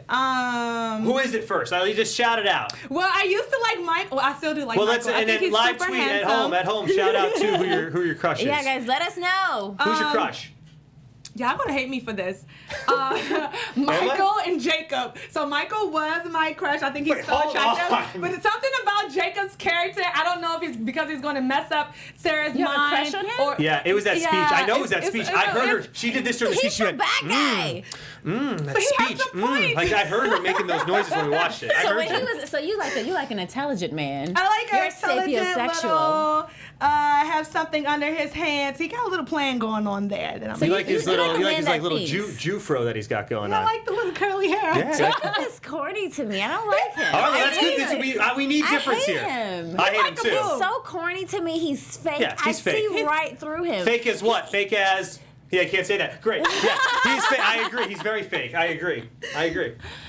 Speaker 1: Who is it first? I'll just shout it out.
Speaker 4: Well, I used to like Mike. Well, I still do like
Speaker 1: Well,
Speaker 4: Michael.
Speaker 1: let's
Speaker 4: I
Speaker 1: and
Speaker 4: think
Speaker 1: then
Speaker 4: he's
Speaker 1: live
Speaker 4: super
Speaker 1: tweet
Speaker 4: handsome.
Speaker 1: at home. Shout out to who your crush is.
Speaker 3: Yeah, guys, let us know.
Speaker 1: Who's your crush?
Speaker 4: Y'all gonna hate me for this. Michael and Jacob. So Michael was my crush. I think he's
Speaker 1: Wait,
Speaker 4: so
Speaker 1: hold
Speaker 4: attractive.
Speaker 1: on.
Speaker 4: But it's something about Jacob's character. I don't know if it's because he's gonna mess up Sarah's
Speaker 3: You have a
Speaker 4: mind.
Speaker 3: crush on him?
Speaker 4: Or
Speaker 1: Yeah, it was that
Speaker 4: Yeah,
Speaker 1: speech. I know it was that
Speaker 4: it's-
Speaker 1: speech.
Speaker 4: it's-
Speaker 1: I heard her.
Speaker 4: it's-
Speaker 1: She did this during the speech.
Speaker 3: He's
Speaker 1: She
Speaker 3: the
Speaker 1: went,
Speaker 3: bad guy.
Speaker 1: that
Speaker 4: But he has
Speaker 1: speech.
Speaker 4: some points.
Speaker 1: Like I heard her making those noises when we watched it. I
Speaker 3: So
Speaker 1: heard
Speaker 3: when
Speaker 1: you.
Speaker 3: he was, so you like an intelligent man.
Speaker 4: I like her
Speaker 3: You're
Speaker 4: intelligent
Speaker 3: sapiosexual.
Speaker 4: little. Have something under his hands. He got a little plan going on there. That I'm
Speaker 1: You like his
Speaker 3: you like
Speaker 1: little,
Speaker 3: a
Speaker 1: you like
Speaker 3: man
Speaker 1: his
Speaker 3: that
Speaker 1: like little
Speaker 3: thinks.
Speaker 1: Jew fro that he's got going
Speaker 4: I
Speaker 1: on.
Speaker 4: like the little curly hair.
Speaker 1: Yeah.
Speaker 3: Jacob is corny to me. I don't like him.
Speaker 1: All right, well,
Speaker 3: I
Speaker 1: that's good.
Speaker 3: hate him.
Speaker 1: We need difference
Speaker 3: I hate
Speaker 1: here.
Speaker 3: him.
Speaker 1: I hate him
Speaker 4: like
Speaker 1: too.
Speaker 4: him.
Speaker 3: He's so corny to me. He's fake.
Speaker 1: Yeah, he's
Speaker 3: I
Speaker 1: fake.
Speaker 3: see right through him.
Speaker 1: Fake as what? Fake as. Yeah, I can't say that. Great. Yeah, he's fake. I agree. He's very fake. I agree.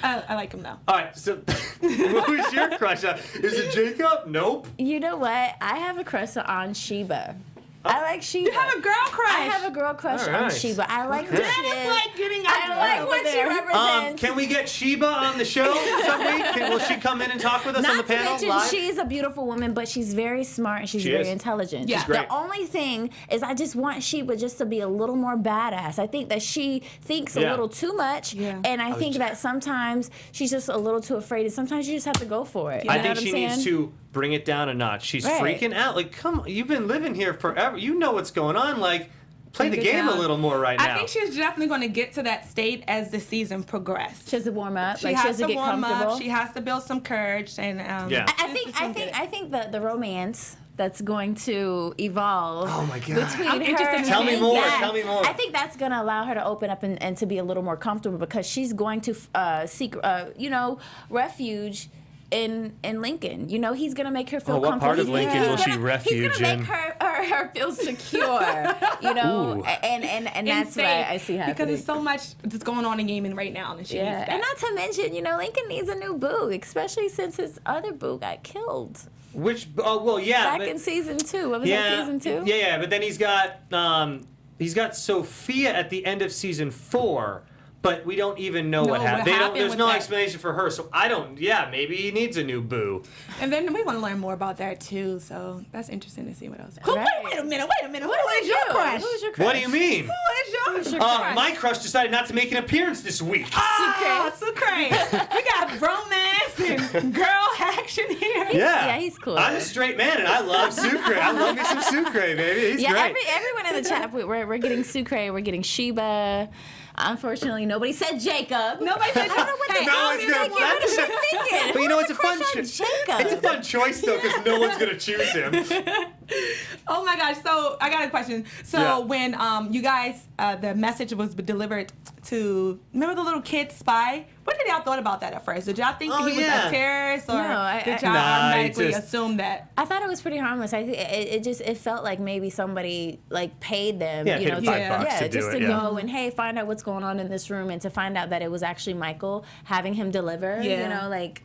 Speaker 4: I like him though.
Speaker 1: All right. So, who's your crush? Is it Jacob? Nope.
Speaker 3: You know what? I have a crush on Sheba. I like Sheba.
Speaker 4: You have a girl crush.
Speaker 3: I have a girl crush
Speaker 1: All
Speaker 3: on
Speaker 1: right.
Speaker 3: Sheba. I like
Speaker 1: Okay.
Speaker 3: who
Speaker 4: That
Speaker 3: she
Speaker 4: is
Speaker 3: is.
Speaker 4: like getting
Speaker 3: I like
Speaker 4: over
Speaker 3: what she
Speaker 4: there.
Speaker 3: represents.
Speaker 1: Can we get Sheba on the show some week? Will she come in and talk with us on the
Speaker 3: Not to
Speaker 1: panel
Speaker 3: mention,
Speaker 1: live?
Speaker 3: she's a beautiful woman, but she's very smart and she's
Speaker 1: She
Speaker 3: very
Speaker 1: is.
Speaker 3: intelligent.
Speaker 4: Yeah. She's
Speaker 1: great.
Speaker 3: The only thing is I just want Sheba just to be a little more badass. I think that she thinks a
Speaker 1: Yeah.
Speaker 3: little too much,
Speaker 4: Yeah.
Speaker 3: and I think that sometimes she's just a little too afraid, and sometimes you just have to go for it. You
Speaker 1: I
Speaker 3: know
Speaker 1: think
Speaker 3: what
Speaker 1: she
Speaker 3: I'm
Speaker 1: needs
Speaker 3: saying?
Speaker 1: to bring it down a notch. She's
Speaker 3: Right.
Speaker 1: freaking out. Like, come on, you've been living here forever. You know what's going on. Like, play the
Speaker 4: Bring it
Speaker 1: game
Speaker 4: down.
Speaker 1: a little more right now.
Speaker 4: I think she's definitely going to get to that state as the season progresses.
Speaker 3: She has to warm up.
Speaker 4: She
Speaker 3: Like,
Speaker 4: has to
Speaker 3: get
Speaker 4: warm
Speaker 3: comfortable.
Speaker 4: up. She has to build some courage, and
Speaker 1: Yeah.
Speaker 3: I think the romance that's going to evolve
Speaker 1: Oh my God.
Speaker 3: between
Speaker 4: I'm
Speaker 3: her
Speaker 4: interested in
Speaker 3: and
Speaker 1: Tell me
Speaker 3: him.
Speaker 1: more,
Speaker 3: Yes.
Speaker 1: tell me more.
Speaker 3: I think that's going to allow her to open up and to be a little more comfortable because she's going to seek refuge in Lincoln. You know, he's gonna make her feel
Speaker 1: what
Speaker 3: comfortable.
Speaker 1: part of Lincoln will she refuge
Speaker 3: He's gonna
Speaker 1: in?
Speaker 3: make her feel secure. You know, and that's what I see happening.
Speaker 4: Because there's so much that's going on in Yemen right now, and she needs that.
Speaker 3: And not to mention, you know, Lincoln needs a new boo, especially since his other boo got killed.
Speaker 1: Which, well, yeah.
Speaker 3: Back in season 2. What was that, season 2?
Speaker 1: Yeah, but then he's got Sophia at the end of season 4. But we don't even know what happened. There's no explanation for her, so I don't. Yeah, maybe he needs a new boo.
Speaker 4: And then we want to learn more about that too. So that's interesting to see what else.
Speaker 3: Right.
Speaker 4: Wait a minute. Who is your crush?
Speaker 3: Who's your crush?
Speaker 1: What do you mean?
Speaker 4: Who is your crush?
Speaker 1: My crush decided not to make an appearance this week.
Speaker 4: Oh, Sucre. We got romance and girl action here.
Speaker 3: Yeah, he's cool.
Speaker 1: I'm a straight man, and I love Sucre. I love me some Sucre, baby. He's great.
Speaker 3: Everyone in the chat, we're getting Sucre, we're getting Sheba. Unfortunately, nobody said Jacob.
Speaker 4: Nobody said Jacob.
Speaker 1: No one's gonna.
Speaker 3: What are you thinking?
Speaker 1: But you know, it's a fun
Speaker 3: choice.
Speaker 1: It's a fun choice though, because no one's gonna choose him.
Speaker 4: Oh my gosh! So I got a question. So when you guys, the message was delivered to, remember the little kid spy? What did y'all thought about that at first? Did y'all think he was a terrorist, or did y'all automatically assume that?
Speaker 3: I thought it was pretty harmless. I think it felt like maybe somebody like paid them,
Speaker 1: Yeah,
Speaker 3: you know,
Speaker 1: $5 to
Speaker 3: just
Speaker 1: do
Speaker 3: to
Speaker 1: it,
Speaker 3: go and hey, find out what's going on in this room, and to find out that it was actually Michael, having him deliver.
Speaker 4: Yeah.
Speaker 3: You know, like.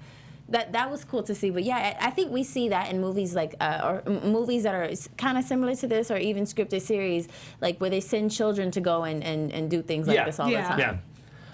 Speaker 3: That was cool to see, but yeah, I think we see that in movies like or movies that are kind of similar to this, or even scripted series, like where they send children to go and do things like this all the time.
Speaker 1: Yeah.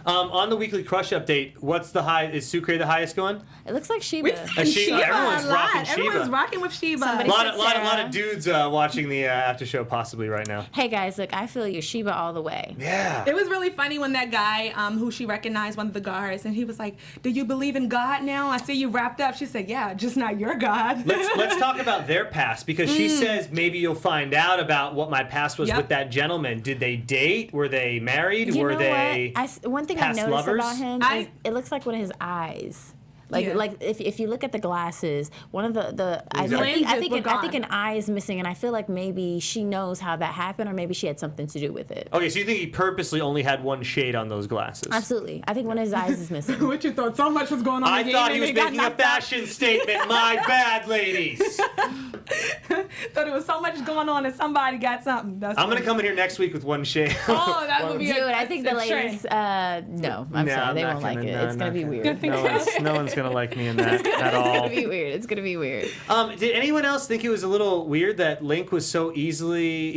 Speaker 1: On the weekly crush update, what's the high? Is Sucre the highest going?
Speaker 3: It looks like Sheba.
Speaker 1: Everyone's rocking Sheba.
Speaker 4: Everyone's rocking with Sheba.
Speaker 1: A lot of dudes watching the after show possibly right now.
Speaker 3: Hey guys, look, I feel you, Sheba all the way.
Speaker 1: Yeah.
Speaker 4: It was really funny when that guy, who she recognized, one of the guards, and he was like, "Do you believe in God now? I see you wrapped up." She said, "Yeah, just not your God."
Speaker 1: Let's talk about their past, because she says maybe you'll find out about what my past was with that gentleman. Did they date? Were they married?
Speaker 3: You
Speaker 1: Were
Speaker 3: know
Speaker 1: they
Speaker 3: one thing I
Speaker 1: past
Speaker 3: noticed
Speaker 1: lovers?
Speaker 3: about him is it looks like one of his eyes. Like if you look at the glasses, one of the I think an eye is missing, and I feel like maybe she knows how that happened, or maybe she had something to do with it.
Speaker 1: Okay, so you think he purposely only had one shade on those glasses?
Speaker 3: Absolutely, I think one of his eyes is missing.
Speaker 4: What you thought? So much was going on.
Speaker 1: I thought he was making a fashion statement. My bad, ladies.
Speaker 4: Thought it was so much going on, and somebody got something.
Speaker 1: I'm gonna come in here next week with one shade.
Speaker 4: Oh, that would be
Speaker 3: Dude, I think the ladies. No, I'm sorry, they won't like it. It's gonna be weird.
Speaker 1: No one's gonna like me in that at all.
Speaker 3: It's gonna be weird. It's gonna be weird.
Speaker 1: Did anyone else think it was a little weird that Link was so easily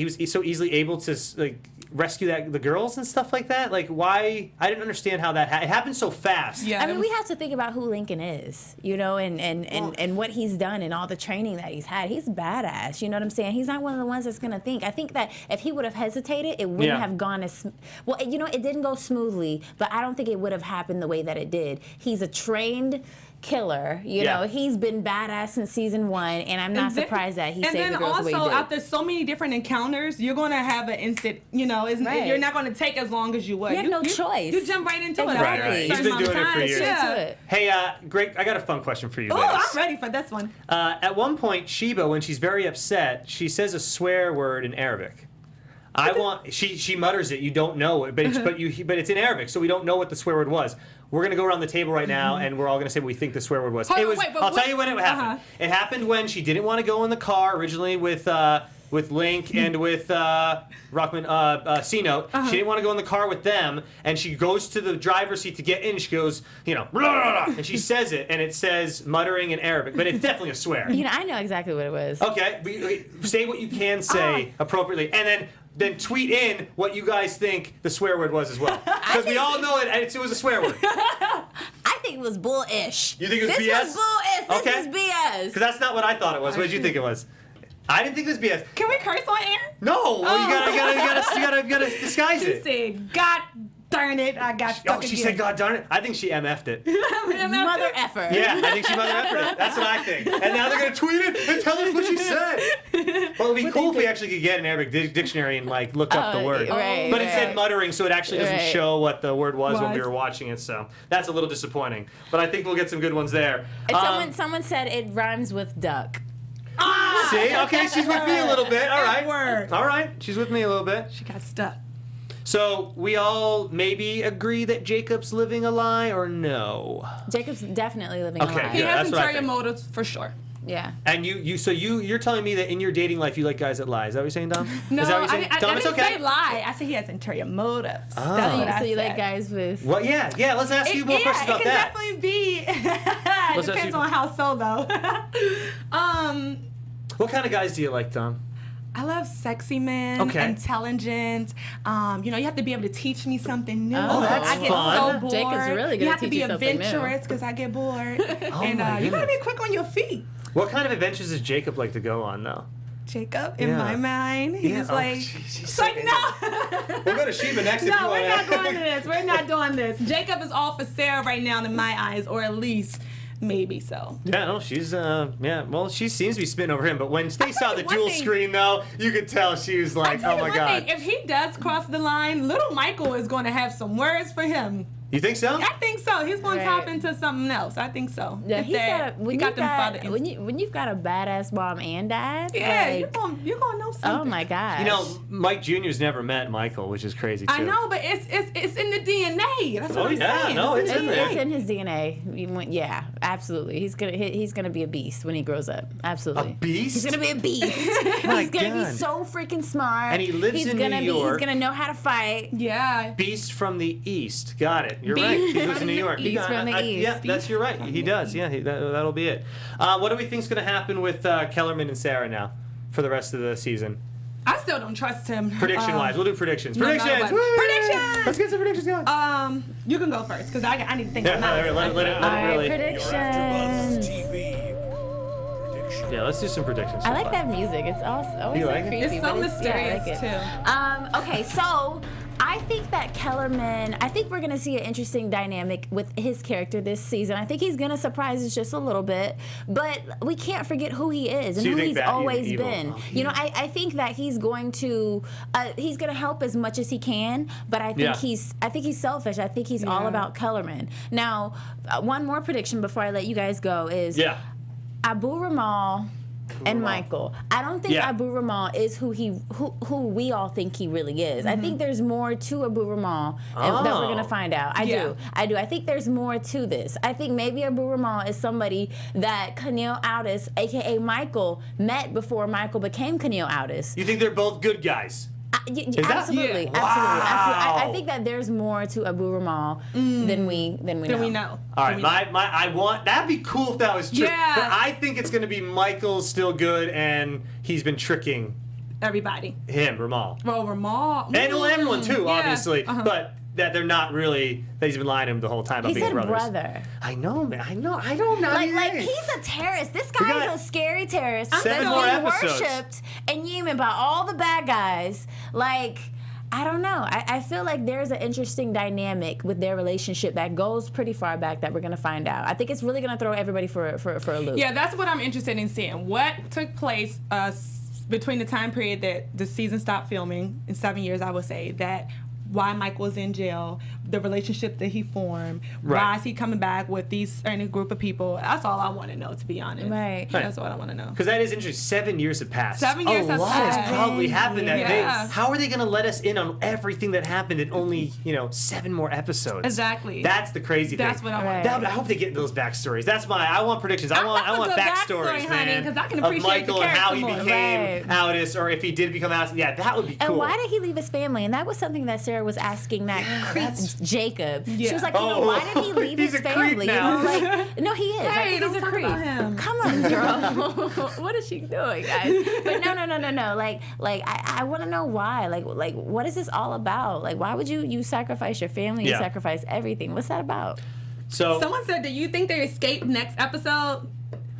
Speaker 1: able to like rescue the girls and stuff like that? Like, why? I didn't understand how that it happened so fast.
Speaker 4: Yeah,
Speaker 3: I mean, we have to think about who Lincoln is, you know, and what he's done and all the training that he's had. He's badass. You know what I'm saying? He's not one of the ones that's gonna think. I think that if he would have hesitated, it wouldn't have gone as well. You know, it didn't go smoothly, but I don't think it would have happened the way that it did. He's a trained killer, you know. He's been badass since season 1, and I'm not surprised that he saved the girls the way he did.
Speaker 4: And then also, after so many different encounters, you're going to have an instant, you know, you're not going to take as long as you would.
Speaker 3: You have no choice.
Speaker 4: You jump right into it.
Speaker 1: Right. He's been doing it for years.
Speaker 4: Yeah.
Speaker 1: Hey, Greg, I got a fun question for you.
Speaker 4: Oh, I'm ready for this one.
Speaker 1: At one point, Sheba, when she's very upset, she says a swear word in Arabic. She mutters it. You don't know it, but it's in Arabic, so we don't know what the swear word was. We're gonna go around the table right now, and we're all gonna say what we think the swear word was. I'll tell you when it happened. It happened when she didn't want to go in the car originally with Link and with Rockman C-Note. She didn't want to go in the car with them, and she goes to the driver's seat to get in. She goes, you know, blah, blah, blah, and she says it, and it says muttering in Arabic, but it's definitely a swear.
Speaker 3: You know, I know exactly what it was.
Speaker 1: Okay, say what you can say appropriately, and then tweet in what you guys think the swear word was as well. Because we all know it was a swear word.
Speaker 3: I think it was bullish.
Speaker 1: You think it was BS?
Speaker 3: This was bullish. This is BS.
Speaker 1: Because that's not what I thought it was. What did you think it was? I didn't think it was BS.
Speaker 4: Can we curse on air?
Speaker 1: No, well, you gotta disguise it.
Speaker 4: She said, God darn it, I got stuck
Speaker 1: she said, God darn it. I think she MF'd it.
Speaker 3: Mother effer.
Speaker 1: Yeah, I think she mother effered it. That's what I think. And now they're gonna tweet it and tell us what she said. Well, it'd be cool if we actually could get an Arabic dictionary and like look up the word.
Speaker 3: Right,
Speaker 1: but it said muttering, so it actually doesn't show what the word was when we were watching it. So that's a little disappointing. But I think we'll get some good ones there.
Speaker 3: And someone said it rhymes with duck.
Speaker 1: See? Okay, she's with me a little bit. All right.
Speaker 4: Word.
Speaker 1: All right, she's with me a little bit.
Speaker 4: She got stuck.
Speaker 1: So we all maybe agree that Jacob's living a lie, or no?
Speaker 3: Jacob's definitely living a lie.
Speaker 4: He
Speaker 1: Yeah,
Speaker 4: has
Speaker 1: that's what I
Speaker 4: ulterior
Speaker 1: think.
Speaker 4: motives for sure.
Speaker 3: Yeah.
Speaker 1: And you're telling me that in your dating life you like guys that lie. Is that what you're saying, Dom?
Speaker 4: No,
Speaker 1: Is that what you're saying?
Speaker 4: I
Speaker 1: Dom,
Speaker 4: didn't
Speaker 1: it's okay.
Speaker 4: say lie. I said he has interior motives.
Speaker 1: Oh.
Speaker 4: That's what I
Speaker 3: So you
Speaker 4: said.
Speaker 3: like guys with...
Speaker 1: Well, yeah. Let's ask you more questions about
Speaker 4: it can
Speaker 1: that.
Speaker 4: definitely be.
Speaker 1: Let's ask
Speaker 4: Depends
Speaker 1: you-
Speaker 4: on how so though.
Speaker 1: What kind of guys do you like, Dom?
Speaker 4: I love sexy men,
Speaker 1: Okay.
Speaker 4: intelligent. You have to be able to teach me something new.
Speaker 3: Oh, that's
Speaker 4: I get
Speaker 1: fun.
Speaker 4: so bored.
Speaker 3: Jacob's really gonna
Speaker 4: You have to
Speaker 3: teach
Speaker 4: be
Speaker 3: you something new.
Speaker 4: adventurous because I get bored. And
Speaker 1: my
Speaker 4: you gotta
Speaker 1: goodness.
Speaker 4: be quick on your feet.
Speaker 1: What kind of adventures does Jacob like to go on, though?
Speaker 4: Jacob, in
Speaker 1: Yeah.
Speaker 4: my mind, he's
Speaker 1: Yeah. Oh,
Speaker 4: like,
Speaker 1: jeez, he's
Speaker 4: it's
Speaker 1: so
Speaker 4: like no.
Speaker 1: We'll go to Sheba next if you
Speaker 4: No,
Speaker 1: want
Speaker 4: we're not going to this. We're not doing this. Jacob is all for Sarah right now in my eyes, or at least maybe so.
Speaker 1: Yeah, no, she's well, she seems to be spitting over him, but when they saw the
Speaker 4: one
Speaker 1: dual
Speaker 4: thing.
Speaker 1: screen though, you could tell she was
Speaker 4: I
Speaker 1: like,
Speaker 4: tell
Speaker 1: oh
Speaker 4: you
Speaker 1: my
Speaker 4: one
Speaker 1: god.
Speaker 4: thing, if he does cross the line, little Michael is going to have some words for him.
Speaker 1: You think so?
Speaker 4: I think so. He's going to
Speaker 3: Right.
Speaker 4: top into something else. I think so.
Speaker 3: Yeah,
Speaker 4: If
Speaker 3: he's
Speaker 4: that-
Speaker 3: got a,
Speaker 4: he got them father instincts.
Speaker 3: when you've got a badass mom and dad.
Speaker 4: Yeah,
Speaker 3: like,
Speaker 4: you're gonna know something.
Speaker 3: oh my gosh.
Speaker 1: You know, Mike Jr.'s never met Michael, which is crazy too.
Speaker 4: I know, but it's in the DNA. That's what
Speaker 1: Oh,
Speaker 4: I'm
Speaker 1: yeah,
Speaker 4: saying.
Speaker 1: no, it's
Speaker 4: in
Speaker 1: in
Speaker 4: the
Speaker 1: there.
Speaker 3: It's
Speaker 4: DNA.
Speaker 3: in his DNA. Yeah, absolutely. He's gonna be a beast when he grows up. Absolutely.
Speaker 1: A beast?
Speaker 3: He's gonna be a beast.
Speaker 1: My
Speaker 3: He's gonna
Speaker 1: God.
Speaker 3: be so freaking smart.
Speaker 1: And he lives
Speaker 3: he's
Speaker 1: in
Speaker 3: gonna
Speaker 1: New York.
Speaker 3: He's gonna know how to fight.
Speaker 4: Yeah.
Speaker 1: Beast from the East. Got it. You're
Speaker 4: Beast
Speaker 1: right. He lives
Speaker 4: from
Speaker 1: in New
Speaker 4: the
Speaker 1: York.
Speaker 4: East.
Speaker 3: Beast from the East.
Speaker 1: Yeah, that's you're right. He does. Yeah, that'll be it. What do we think's going to happen with Kellerman and Sarah now for the rest of the season?
Speaker 4: I still don't trust him.
Speaker 1: Prediction wise, we'll do predictions.
Speaker 4: no,
Speaker 1: Predictions.
Speaker 4: no,
Speaker 1: Woo!
Speaker 4: predictions!
Speaker 1: Let's get some predictions going.
Speaker 4: You can go first because I need to think
Speaker 1: Yeah,
Speaker 4: about it.
Speaker 1: let it
Speaker 3: All right,
Speaker 1: really.
Speaker 3: predictions.
Speaker 1: Yeah, let's do some predictions.
Speaker 3: I like that music. It's always
Speaker 1: You
Speaker 3: so
Speaker 1: like it?
Speaker 3: creepy.
Speaker 4: It's so
Speaker 3: but
Speaker 4: mysterious
Speaker 3: yeah, I like it. Okay, so I think that Kellerman, I think we're going to see an interesting dynamic with his character this season. I think he's going to surprise us just a little bit, but we can't forget who he is and
Speaker 1: So you
Speaker 3: who
Speaker 1: think
Speaker 3: he's
Speaker 1: that
Speaker 3: always
Speaker 1: evil?
Speaker 3: been.
Speaker 1: Oh,
Speaker 3: You know, I think that he's going to help as much as he can, but I think he's selfish. I think he's all
Speaker 4: Yeah.
Speaker 3: about Kellerman. Now, one more prediction before I let you guys go is Abu Ramal and Michael. I don't think Abu Ramal is who we all think he really is. I think there's more to Abu Ramal that we're gonna find out. I do. I think there's more to this. I think maybe Abu Ramal is somebody that Kaniel Outis, aka Michael, met before Michael became Kaniel Outis.
Speaker 1: You think they're both good guys?
Speaker 3: Absolutely,
Speaker 1: Yeah.
Speaker 3: absolutely.
Speaker 1: Wow.
Speaker 3: I think that there's more to Abu Ramal than we know.
Speaker 1: All right, I want that'd be cool if that was true.
Speaker 4: Yeah.
Speaker 1: But I think it's gonna be Michael's still good, and he's been tricking
Speaker 4: Everybody.
Speaker 1: him, Ramal,
Speaker 4: Well, Ramal.
Speaker 1: and everyone too,
Speaker 4: Yeah.
Speaker 1: obviously.
Speaker 4: Uh-huh.
Speaker 1: But that they're not really that he's been lying to him the whole time about
Speaker 3: He
Speaker 1: being
Speaker 3: said
Speaker 1: brothers.
Speaker 3: brother.
Speaker 1: I know, man. I know. I don't know.
Speaker 3: Like he's a terrorist. This guy
Speaker 1: got
Speaker 3: is a scary terrorist.
Speaker 1: seven
Speaker 3: that's
Speaker 1: more
Speaker 3: being
Speaker 1: episodes.
Speaker 3: worshipped in Yemen by all the bad guys. Like, I don't know. I feel like there's an interesting dynamic with their relationship that goes pretty far back that we're gonna find out. I think it's really gonna throw everybody for a loop.
Speaker 4: Yeah, that's what I'm interested in seeing. What took place between the time period that the season stopped filming in 7 years, I would say, that why Mike was in jail, the relationship that he formed, why is he coming back with these certain group of people. That's all I want to know, to be honest.
Speaker 3: Right.
Speaker 4: That's what I want to know.
Speaker 1: Because that is interesting. 7 years have passed.
Speaker 4: 7 years
Speaker 1: a
Speaker 4: have
Speaker 1: lot has
Speaker 4: passed.
Speaker 1: probably happened that day.
Speaker 4: Yeah.
Speaker 1: How are they going to let us in on everything that happened in only 7 more episodes?
Speaker 4: Exactly.
Speaker 1: That's the crazy thing.
Speaker 4: That's what I want.
Speaker 3: Right.
Speaker 1: I hope they get into those backstories. I want predictions. I want
Speaker 4: a good
Speaker 1: backstories,
Speaker 4: backstory,
Speaker 1: man.
Speaker 4: honey, 'cause I can
Speaker 1: of
Speaker 4: appreciate the
Speaker 1: Michael and how he
Speaker 4: character more.
Speaker 1: became
Speaker 3: Right.
Speaker 1: Outis, or if he did become Outis. Yeah, that would be cool.
Speaker 3: And why did he leave his family? And that was something that Sarah was asking that creep Jacob. She
Speaker 4: Yeah.
Speaker 3: was like, why did he leave
Speaker 1: He's
Speaker 3: his
Speaker 1: a creep
Speaker 3: family?
Speaker 1: now.
Speaker 3: No, he is.
Speaker 4: Hey,
Speaker 3: I think
Speaker 4: don't
Speaker 3: he's a
Speaker 4: talk
Speaker 3: creep.
Speaker 4: about him.
Speaker 3: Come on, girl. What is she doing, guys? But no. Like I want to know why. Like what is this all about? Like, why would you sacrifice your family? You
Speaker 1: Yeah.
Speaker 3: sacrifice everything. What's that about?
Speaker 1: So,
Speaker 4: Someone said, do you think they escape next episode?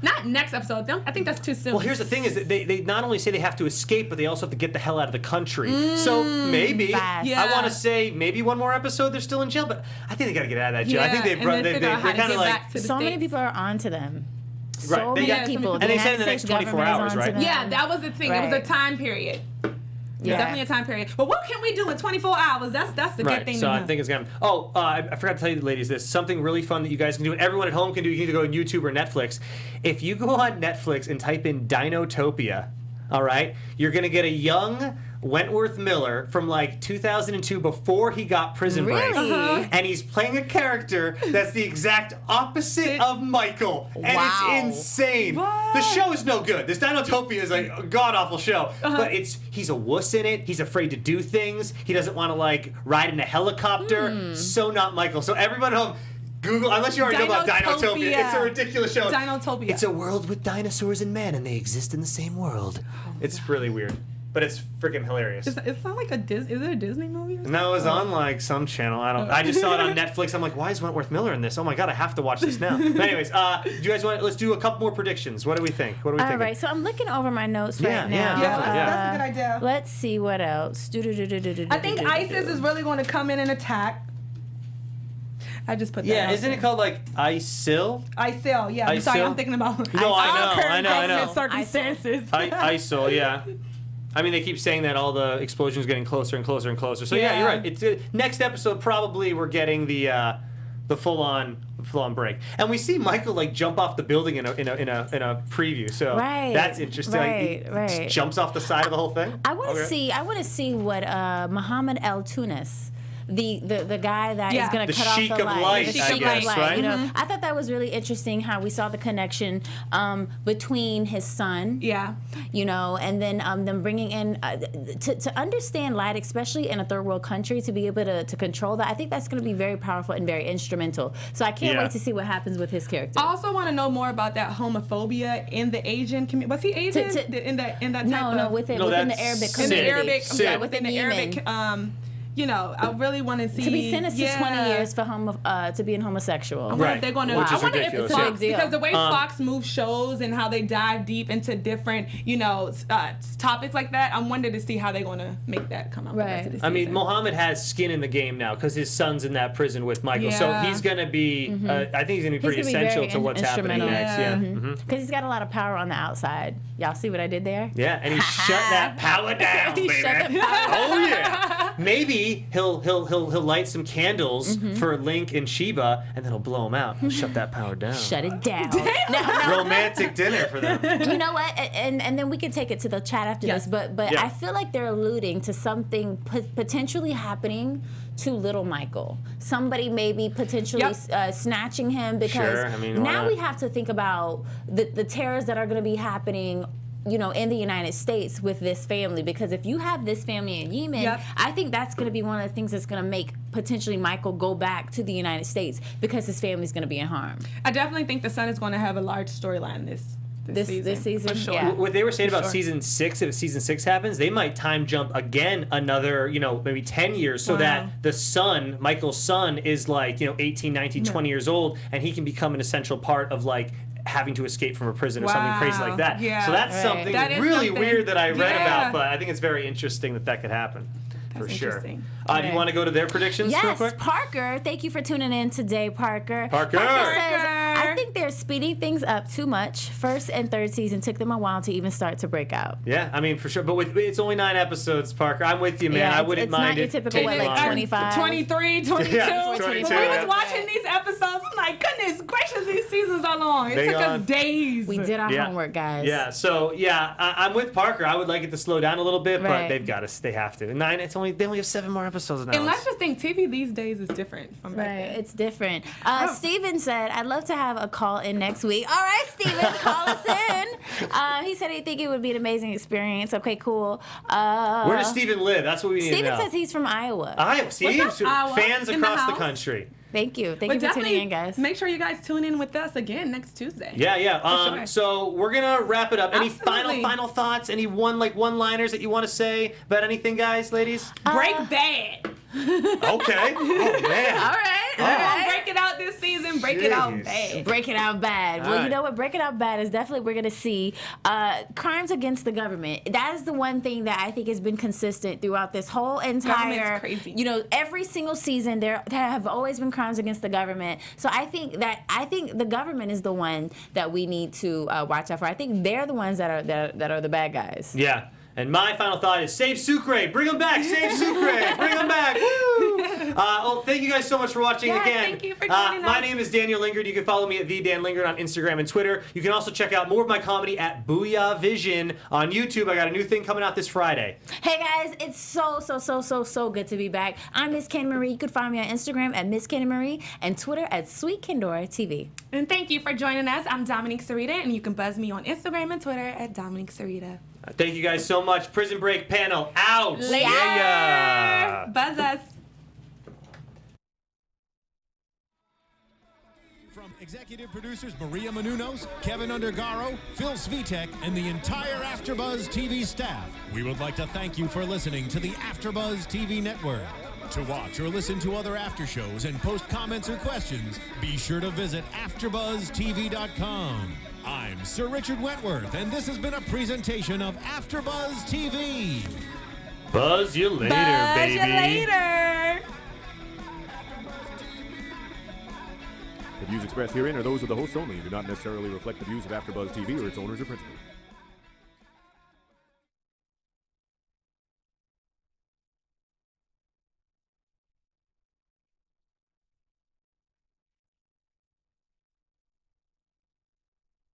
Speaker 4: Not next episode. I think that's too soon.
Speaker 1: well, here's the thing: is that they not only say they have to escape, but they also have to get the hell out of the country. So maybe
Speaker 3: Fast.
Speaker 4: Yeah.
Speaker 1: I want to say maybe one more episode they're still in jail, but I think they got to get out of that jail. I think
Speaker 4: and then
Speaker 1: they're
Speaker 4: figure out how to
Speaker 1: kind
Speaker 4: get
Speaker 1: of like
Speaker 4: back to the
Speaker 3: So many
Speaker 4: States.
Speaker 3: people are onto them.
Speaker 1: Right,
Speaker 3: So
Speaker 1: they
Speaker 3: many
Speaker 1: got-
Speaker 3: people.
Speaker 1: and they said in the next 24 hours, right?
Speaker 4: Yeah, that was the thing. It was a
Speaker 3: Right.
Speaker 4: time period.
Speaker 3: Yeah.
Speaker 4: Definitely a time period. But what can we do in 24 hours? That's the good
Speaker 1: Right,
Speaker 4: thing
Speaker 1: so
Speaker 4: to
Speaker 1: I
Speaker 4: know.
Speaker 1: think it's gonna. Oh, I forgot to tell you, ladies, this something really fun that you guys can do, and everyone at home can do. You can either go on YouTube or Netflix. If you go on Netflix and type in Dinotopia, all right, you're gonna get a young Wentworth Miller from like 2002 before he got Prison Break.
Speaker 3: Really?
Speaker 1: And he's playing a character that's the exact opposite of Michael. And it's insane.
Speaker 4: What?
Speaker 1: The show is no good. This Dinotopia is like a god-awful show. But he's a wuss in it. He's afraid to do things. He doesn't want to like ride in a helicopter. So not Michael. So everyone home, Google, unless you already know about Dinotopia. It's a ridiculous show.
Speaker 4: Dinotopia.
Speaker 1: It's a world with dinosaurs and men, and they exist in the same world. It's really weird. But it's freaking hilarious.
Speaker 4: It's not like is it a Disney movie? Or something?
Speaker 1: No, it was on like some channel. I just saw it on Netflix. I'm like, why is Wentworth Miller in this? Oh my god, I have to watch this now. But anyways, do you guys want? Let's do a couple more predictions. What do we think? What do we think?
Speaker 3: All right, so I'm looking over my notes
Speaker 1: Yeah,
Speaker 3: right now.
Speaker 1: yeah, definitely,
Speaker 4: that's a good idea.
Speaker 3: Let's see what else.
Speaker 4: I think ISIS is really going to come in and attack. I just put that.
Speaker 1: Yeah,
Speaker 4: out
Speaker 1: isn't
Speaker 4: there.
Speaker 1: it called like ISIL?
Speaker 4: ISIL? Yeah. I'm sorry,
Speaker 1: ISIL?
Speaker 4: I'm thinking about.
Speaker 1: No, I know.
Speaker 4: Government circumstances.
Speaker 1: ISIL, yeah. I mean, they keep saying that all the explosions getting closer and closer and closer. So yeah,
Speaker 4: Yeah.
Speaker 1: you're right. It's next episode probably we're getting the full on break, and we see Michael like jump off the building in a preview. So
Speaker 3: Right,
Speaker 1: that's interesting.
Speaker 3: right,
Speaker 1: Like, he just jumps off the side of the whole thing.
Speaker 3: I want to see. I want to see what Muhammad El Tunis, the guy that is going to
Speaker 1: The
Speaker 3: cut off
Speaker 1: Sheik
Speaker 3: the
Speaker 1: of
Speaker 3: light.
Speaker 1: Light,
Speaker 3: The
Speaker 1: I
Speaker 3: Sheik
Speaker 1: guess,
Speaker 3: of Light.
Speaker 1: right?
Speaker 3: You know, I thought that was really interesting how we saw the connection between his son.
Speaker 4: Yeah.
Speaker 3: You know, and then them bringing in to understand light, especially in a third world country, to be able to control that. I think that's going to be very powerful and very instrumental. So I can't wait to see what happens with his character.
Speaker 4: I also want to know more about that homophobia in the Asian community. Was he Asian in that type
Speaker 3: No,
Speaker 4: of?
Speaker 3: within
Speaker 1: that's
Speaker 3: the Arabic
Speaker 1: Sid.
Speaker 4: In the
Speaker 3: community.
Speaker 4: Arabic,
Speaker 1: Sid.
Speaker 4: yeah, within the
Speaker 3: Yemen.
Speaker 4: Arabic. You know, I really want to see.
Speaker 3: To be sentenced to 20 years for to being homosexual.
Speaker 4: I wonder
Speaker 1: Right.
Speaker 4: if they're going to.
Speaker 1: Which is
Speaker 4: I wonder if
Speaker 1: ridiculous,
Speaker 4: Fox,
Speaker 3: yeah. It's a big deal.
Speaker 4: because the way Fox moves shows and how they dive deep into different, topics like that, I'm wondering to see how they're going to make that come out. The rest of the
Speaker 1: I mean,
Speaker 4: season.
Speaker 1: Mohammed has skin in the game now because his son's in that prison with Michael. So
Speaker 4: Yeah.
Speaker 1: he's going to be, I think he's going to be pretty
Speaker 3: gonna be
Speaker 1: essential
Speaker 3: very
Speaker 1: to what's happening
Speaker 3: instrumental.
Speaker 1: next. Yeah.
Speaker 4: Yeah.
Speaker 3: Because he's got a lot of power on the outside. Y'all see what I did there?
Speaker 1: Yeah, and he shut that power down,
Speaker 3: He
Speaker 1: baby.
Speaker 3: shut the power
Speaker 1: Oh yeah. Maybe he'll light some candles for Link and Sheba, and then he'll blow them out. He'll shut that power down.
Speaker 3: Shut it down. No.
Speaker 1: Romantic dinner for them.
Speaker 3: You know what? And then we can take it to the chat after
Speaker 4: Yes.
Speaker 3: this. But
Speaker 1: Yeah.
Speaker 3: I feel like they're alluding to something potentially happening to little Michael. Somebody maybe potentially snatching him because
Speaker 1: Sure, I mean, why
Speaker 3: now
Speaker 1: not?
Speaker 3: we have to think about the terrors that are going to be happening, you know, in the United States with this family. Because if you have this family in Yemen,
Speaker 4: Yep.
Speaker 3: I think that's going to be one of the things that's going to make potentially Michael go back to the United States because his family's going to be in harm.
Speaker 4: I definitely think the son is going to have a large storyline this season.
Speaker 3: For sure.
Speaker 4: Yeah.
Speaker 1: What they were saying about
Speaker 4: sure.
Speaker 1: season 6, if season 6 happens, they might time jump again another, maybe 10 years so
Speaker 4: Wow.
Speaker 1: that the son, Michael's son, is like, 18, 19, 20 years old, and he can become an essential part of like having to escape from a prison or something crazy like that.
Speaker 4: Yeah.
Speaker 1: So that's
Speaker 3: Right.
Speaker 1: something
Speaker 4: That is
Speaker 1: really
Speaker 4: something.
Speaker 1: weird that I read
Speaker 4: Yeah.
Speaker 1: about, but I think it's very interesting that could happen. For
Speaker 4: That's
Speaker 1: sure.
Speaker 4: interesting.
Speaker 1: Do you want to go to their predictions real
Speaker 3: Yes,
Speaker 1: quick?
Speaker 3: Parker. Thank you for tuning in today, Parker.
Speaker 1: Parker.
Speaker 3: says,
Speaker 4: Parker.
Speaker 3: I think they're speeding things up too much. First and third season took them a while to even start to break out.
Speaker 1: Yeah, I mean, for sure. But it's only 9 episodes, Parker. I'm with you, man.
Speaker 3: Yeah,
Speaker 1: I wouldn't
Speaker 3: it's
Speaker 1: mind
Speaker 3: not your
Speaker 1: it
Speaker 3: typical,
Speaker 1: taking
Speaker 3: what, like
Speaker 1: longer.
Speaker 3: 25?
Speaker 4: 23, 22.
Speaker 1: Yeah, 22,
Speaker 4: When we
Speaker 1: yeah.
Speaker 4: was watching these episodes, I'm like, goodness gracious, these seasons are long. It
Speaker 1: They
Speaker 4: took
Speaker 1: are.
Speaker 4: us days.
Speaker 3: We did our
Speaker 1: Yeah.
Speaker 3: homework, guys.
Speaker 1: Yeah, so I'm with Parker. I would like it to slow down a little bit, but
Speaker 3: Right.
Speaker 1: they have to. 9, they only have 7 more episodes now.
Speaker 4: And let's just think, TV these days is different from back
Speaker 3: Right,
Speaker 4: then.
Speaker 3: it's different. Steven said, I'd love to have a call in next week. All right, Steven, call us in. He said he'd think it would be an amazing experience. Okay, cool.
Speaker 1: Where does Steven live? That's what we need to
Speaker 3: Steven
Speaker 1: know.
Speaker 3: says he's from Iowa.
Speaker 1: Iowa. See,
Speaker 4: What's up, Iowa?
Speaker 1: fans
Speaker 4: In the
Speaker 1: across the
Speaker 4: house?
Speaker 1: country.
Speaker 3: Thank you. Thank
Speaker 4: But
Speaker 3: you for
Speaker 4: definitely
Speaker 3: tuning in, guys.
Speaker 4: make sure you guys tune in with us again next Tuesday.
Speaker 1: Yeah.
Speaker 4: sure.
Speaker 1: So we're gonna wrap it up. Any
Speaker 4: Absolutely.
Speaker 1: final thoughts? Any one-liners that you want to say about anything, guys, ladies?
Speaker 4: Break Bad.
Speaker 1: Okay. Oh man.
Speaker 3: All right. All
Speaker 4: We're gonna
Speaker 3: right.
Speaker 4: break it out this season. Break it out
Speaker 1: Jeez.
Speaker 4: bad.
Speaker 3: Break it out bad. Well,
Speaker 1: Alright.
Speaker 3: you know what? Break it out bad is definitely we're gonna see crimes against the government. That is the one thing that I think has been consistent throughout this whole entire.
Speaker 4: Government's crazy.
Speaker 3: You know, every single season there have always been crimes against the government. So I think the government is the one that we need to watch out for. I think they're the ones that are the bad guys.
Speaker 1: Yeah. And my final thought is save Sucre. Bring him back. Save Sucre. Bring him back. Woo! Thank you guys so much for watching again.
Speaker 4: Thank you for joining us.
Speaker 1: My name is Daniel Lindgren. You can follow me at Dan Lindgren on Instagram and Twitter. You can also check out more of my comedy at Booyah Vision on YouTube. I got a new thing coming out this Friday.
Speaker 3: Hey guys, it's so good to be back. I'm Miss Candy Marie. You can find me on Instagram at Miss Candy Marie and Twitter at Sweet Kendora TV.
Speaker 4: And thank you for joining us. I'm Domonique Cerita, and you can buzz me on Instagram and Twitter at Domonique Cerita.
Speaker 1: Thank you guys so much. Prison Break panel out.
Speaker 4: Later.
Speaker 1: Yeah.
Speaker 4: Buzz us.
Speaker 2: From executive producers Maria Menounos, Kevin Undergaro, Phil Svitek, and the entire AfterBuzz TV staff, we would like to thank you for listening to the AfterBuzz TV network. To watch or listen to other after shows and post comments or questions, be sure to visit AfterBuzzTV.com. I'm Sir Richard Wentworth, and this has been a presentation of AfterBuzz TV.
Speaker 1: Buzz you later,
Speaker 4: Buzz
Speaker 1: baby.
Speaker 4: you later.
Speaker 5: The views expressed herein are those of the hosts only and do not necessarily reflect the views of AfterBuzz TV or its owners or principals.